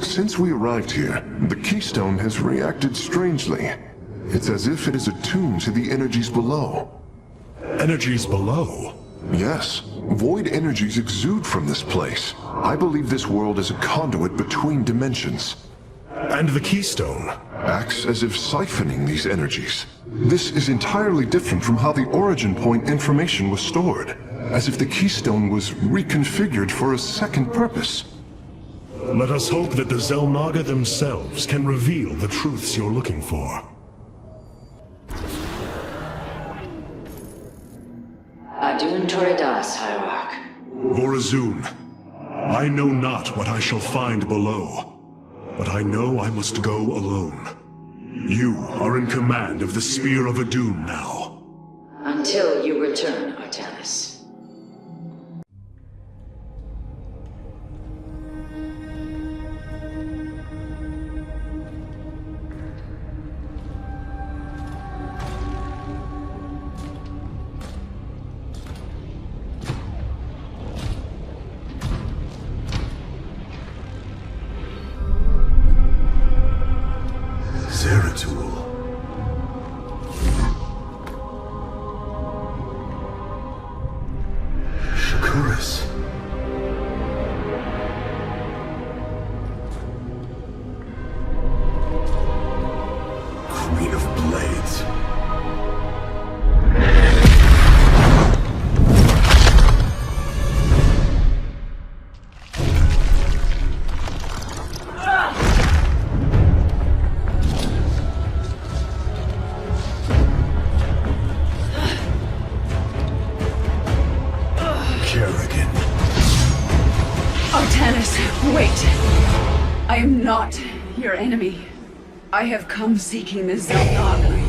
[SPEAKER 14] Since we arrived here, the Keystone has reacted strangely. It's as if it is attuned to the energies below.
[SPEAKER 10] Energies below?
[SPEAKER 14] Yes. Void energies exude from this place. I believe this world is a conduit between dimensions.
[SPEAKER 10] And the Keystone?
[SPEAKER 14] Acts as if siphoning these energies. This is entirely different from how the origin point information was stored. As if the Keystone was reconfigured for a second purpose.
[SPEAKER 10] Let us hope that the Xel'Naga themselves can reveal the truths you're looking for.
[SPEAKER 11] Adun Toridas, Hierarch.
[SPEAKER 10] Borazun, I know not what I shall find below, but I know I must go alone. You are in command of the Spear of Adun now.
[SPEAKER 11] Until you return, Artanis.
[SPEAKER 8] Zeratul. Shakuras. Queen of Blades.
[SPEAKER 7] Artanis, wait! I am not your enemy. I have come seeking the Zelnaga.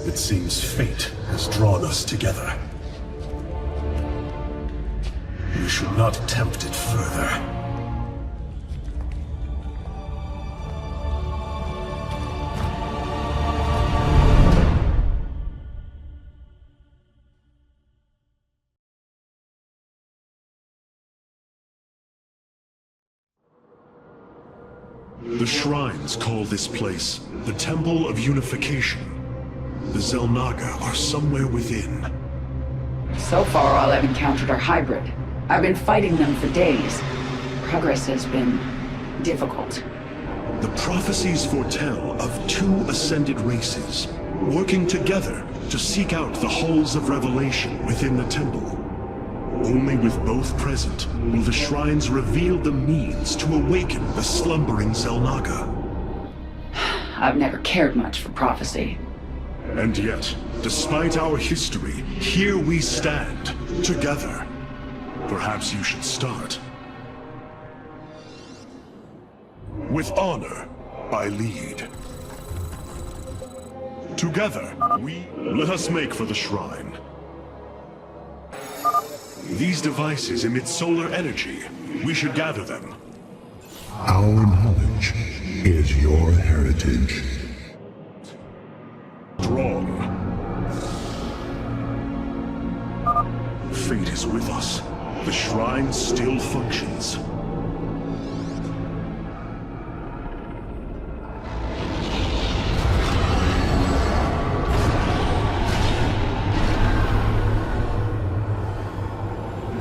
[SPEAKER 10] It seems fate has drawn us together. We should not tempt it further. The shrines call this place the Temple of Unification. The Zelnaga are somewhere within.
[SPEAKER 7] So far, all I've encountered are hybrid. I've been fighting them for days. Progress has been difficult.
[SPEAKER 10] The prophecies foretell of two ascended races, working together to seek out the halls of revelation within the temple. Only with both present will the shrines reveal the means to awaken the slumbering Zelnaga.
[SPEAKER 7] I've never cared much for prophecy.
[SPEAKER 10] And yet, despite our history, here we stand, together. Perhaps you should start. With honor, I lead. Together, let us make for the shrine. These devices emit solar energy. We should gather them.
[SPEAKER 8] Our knowledge is your heritage.
[SPEAKER 10] Strong. Fate is with us. The shrine still functions.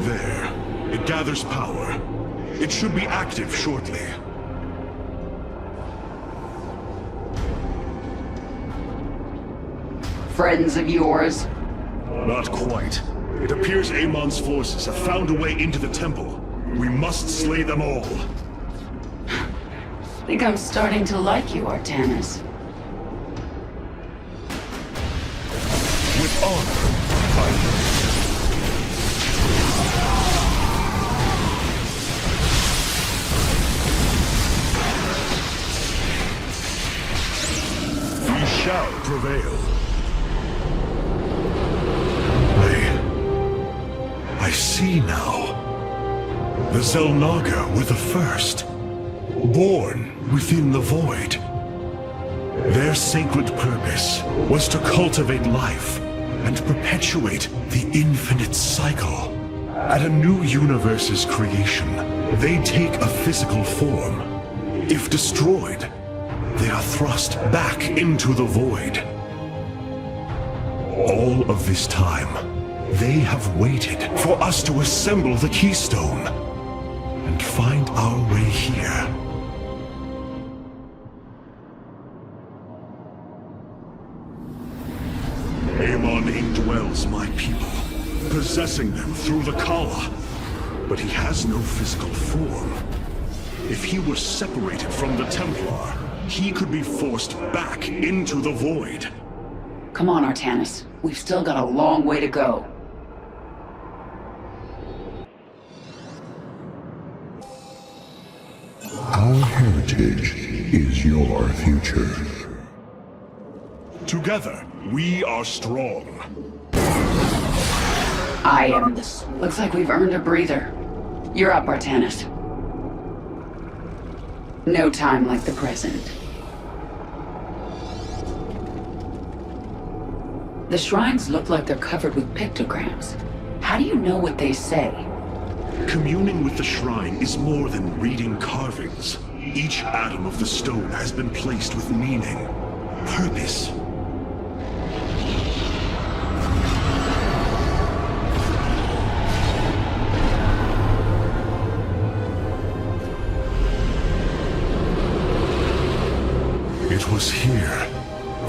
[SPEAKER 10] There. It gathers power. It should be active shortly.
[SPEAKER 7] Friends of yours?
[SPEAKER 10] Not quite. It appears Amon's forces have found a way into the temple. We must slay them all.
[SPEAKER 7] Think I'm starting to like you, Artanis.
[SPEAKER 10] With honor, I shall prevail.
[SPEAKER 8] I see now. The Xel'Naga were the first, born within the void. Their sacred purpose was to cultivate life and perpetuate the infinite cycle. At a new universe's creation, they take a physical form. If destroyed, they are thrust back into the void. All of this time, they have waited for us to assemble the keystone and find our way here.
[SPEAKER 10] Amon indwells my people, possessing them through the Kala. But he has no physical form. If he were separated from the Templar, he could be forced back into the void.
[SPEAKER 7] Come on, Artanis. We've still got a long way to go.
[SPEAKER 3] Our heritage is your future.
[SPEAKER 10] Together, we are strong.
[SPEAKER 7] I am this. Looks like we've earned a breather. You're up, Artanis. No time like the present. The shrines look like they're covered with pictograms. How do you know what they say?
[SPEAKER 10] Communing with the shrine is more than reading carvings. Each atom of the stone has been placed with meaning, purpose.
[SPEAKER 8] It was here,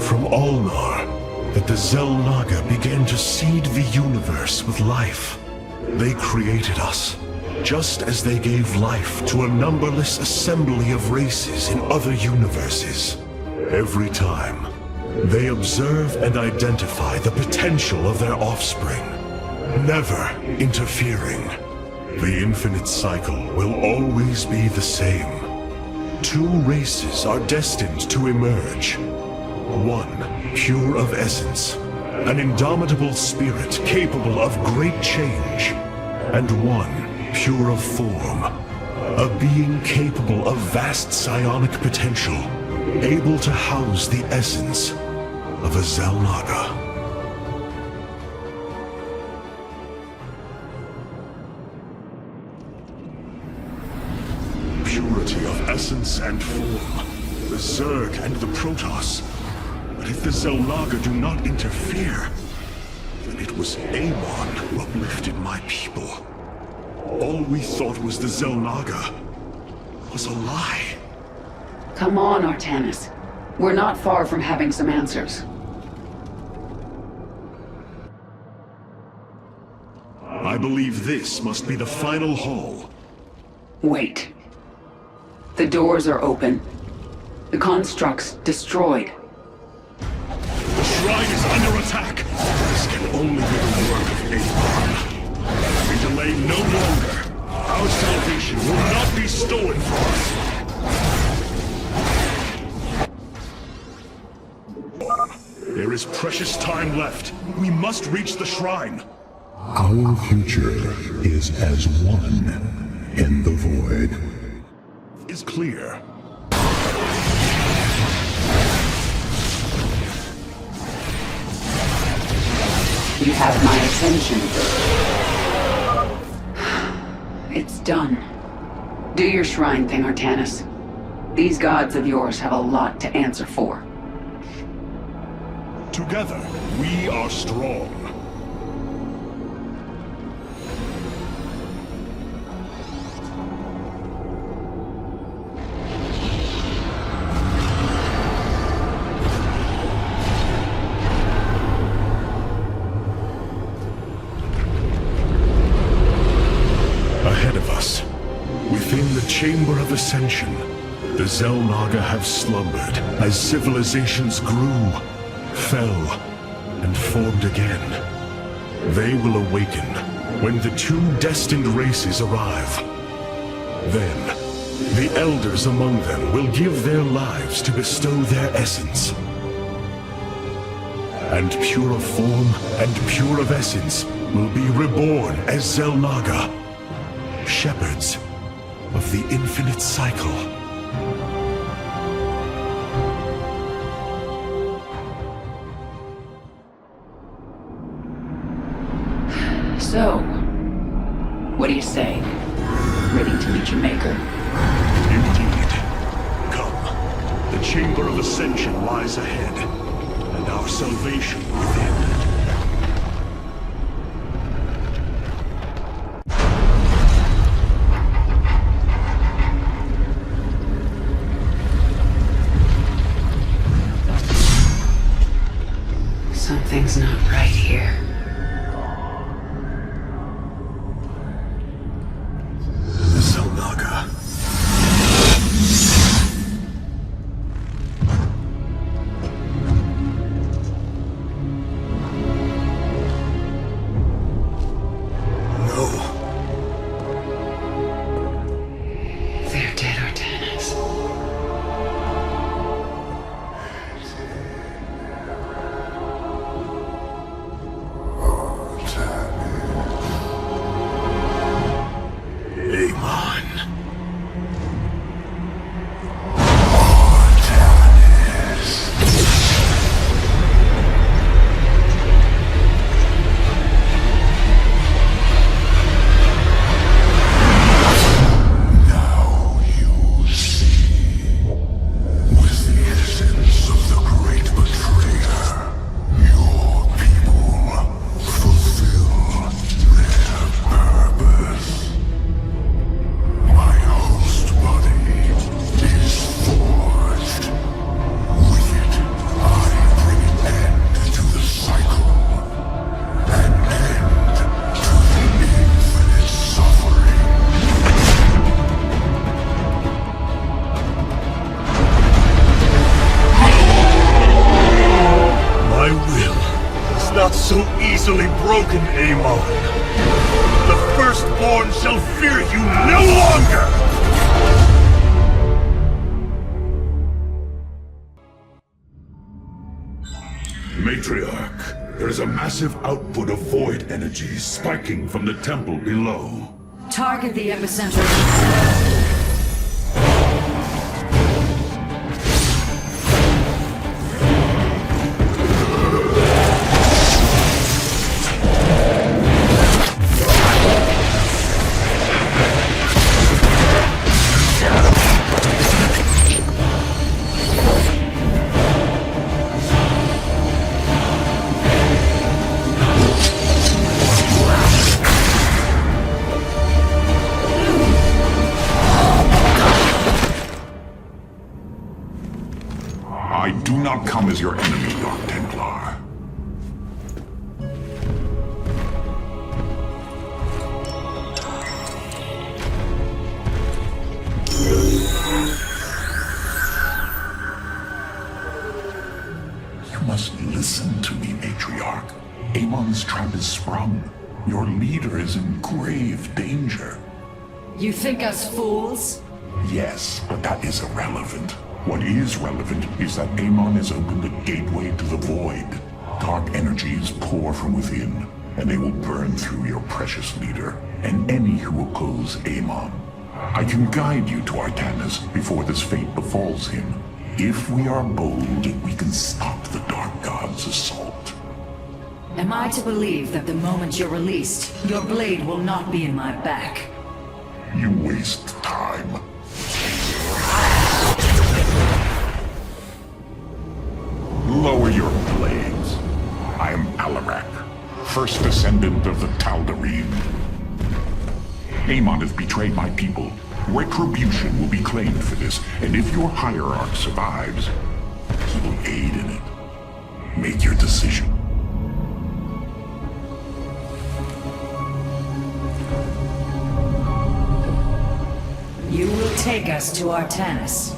[SPEAKER 8] from Ulnar, that the Xel'Naga began to seed the universe with life. They created us, just as they gave life to a numberless assembly of races in other universes. Every time, they observe and identify the potential of their offspring, never interfering. The infinite cycle will always be the same. Two races are destined to emerge. One, pure of essence, an indomitable spirit capable of great change. And one, pure of form, a being capable of vast psionic potential, able to house the essence of a Xel'Naga.
[SPEAKER 10] Purity of essence and form, the Zerg and the Protoss. But if the Xel'Naga do not interfere, then it was Amon who uplifted my people. All we thought was the Xel'Naga was a lie.
[SPEAKER 7] Come on, Artanis. We're not far from having some answers.
[SPEAKER 10] I believe this must be the final hall.
[SPEAKER 7] Wait. The doors are open. The construct's destroyed.
[SPEAKER 10] The shrine is under attack. This can only be the work of Amon. We delay no longer. Our salvation will not be stolen from us. There is precious time left. We must reach the shrine.
[SPEAKER 3] Our future is as one in the void.
[SPEAKER 10] Is clear.
[SPEAKER 7] You have my attention. It's done. Do your shrine thing, Artanis. These gods of yours have a lot to answer for.
[SPEAKER 10] Together, we are strong.
[SPEAKER 8] Ahead of us, within the Chamber of Ascension, the Xel'Naga have slumbered as civilizations grew, fell, and formed again. They will awaken when the two destined races arrive. Then, the elders among them will give their lives to bestow their essence. and pure of form and pure of essence, will be reborn as Xel'Naga, shepherds of the infinite cycle.
[SPEAKER 7] So, what do you say? Ready to meet your maker?
[SPEAKER 8] Indeed. Come. The Chamber of Ascension lies ahead, and our salvation within.
[SPEAKER 2] Something's not right here.
[SPEAKER 8] Xel'Naga. No.
[SPEAKER 2] They're dead, Artanis.
[SPEAKER 8] Amon.
[SPEAKER 9] Now you see, with the essence of the great betrayer, your people fulfill their purpose. My host body is forged. With it, I bring an end to the cycle, an end to the infinite suffering.
[SPEAKER 8] My will is not so easily broken, Amon. The Firstborn shall fear you no longer!
[SPEAKER 3] Matriarch, there is a massive output of void energy spiking from the temple below.
[SPEAKER 11] Target the epicenter.
[SPEAKER 9] I do not come as your enemy, Dark Templar. You must listen to me, Matriarch. Amon's trap is sprung. Your leader is in grave danger.
[SPEAKER 11] You think us fools?
[SPEAKER 9] Yes, but that is irrelevant. What is relevant is that Amon has opened a gateway to the void. Dark energies pour from within, and they will burn through your precious leader, and any who oppose Amon. I can guide you to Artanis before this fate befalls him. If we are bold, we can stop the Dark God's assault.
[SPEAKER 11] Am I to believe that the moment you're released, your blade will not be in my back?
[SPEAKER 9] You waste time. Lower your blades. I am Alarak, first descendant of the Tal'Darim. Amon has betrayed my people. Retribution will be claimed for this, and if your hierarch survives, he will aid in it. Make your decision.
[SPEAKER 11] You will take us to Artanis.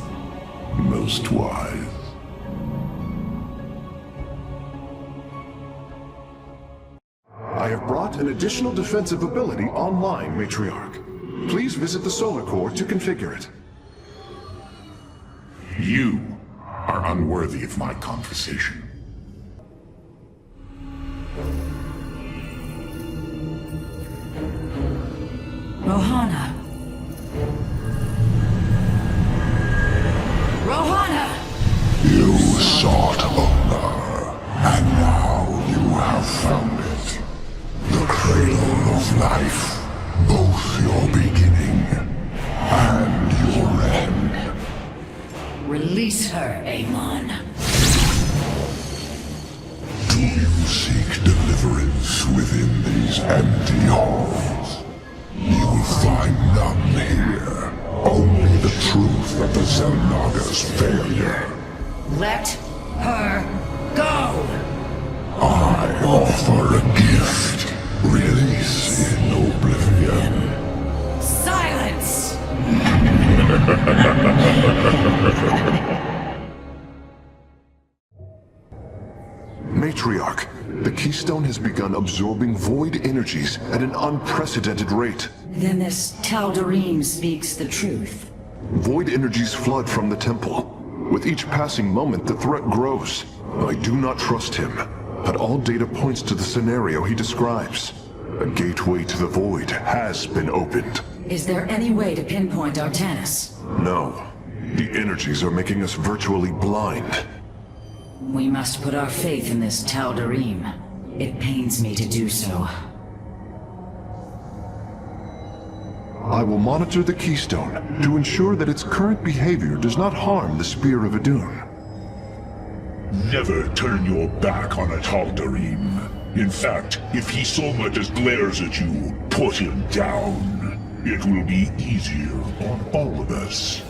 [SPEAKER 9] Most wise.
[SPEAKER 14] I have brought an additional defensive ability online, Matriarch. Please visit the Solar Core to configure it.
[SPEAKER 9] You are unworthy of my conversation.
[SPEAKER 11] Rohana. Rohana!
[SPEAKER 9] You sought honor, and now you have found it. The cradle of life, both your beginning and your end.
[SPEAKER 11] Release her, Amon.
[SPEAKER 9] Do you seek deliverance within these empty halls? You will find none here. Only the truth of the Xel'Naga's failure.
[SPEAKER 11] Let her go!
[SPEAKER 9] I offer a gift. Release in oblivion.
[SPEAKER 11] Silence!
[SPEAKER 14] Matriarch, the Keystone has begun absorbing void energies at an unprecedented rate.
[SPEAKER 11] Then this Tal'Darim speaks the truth.
[SPEAKER 14] Void energies flood from the temple. With each passing moment, the threat grows. I do not trust him, but all data points to the scenario he describes. A gateway to the void has been opened.
[SPEAKER 11] Is there any way to pinpoint Artanis?
[SPEAKER 14] No. The energies are making us virtually blind.
[SPEAKER 11] We must put our faith in this Tal'Darim. It pains me to do so.
[SPEAKER 14] I will monitor the Keystone to ensure that its current behavior does not harm the Spear of Adun.
[SPEAKER 9] Never turn your back on a Tal'Darim. In fact, if he so much as glares at you, put him down. It will be easier on all of us.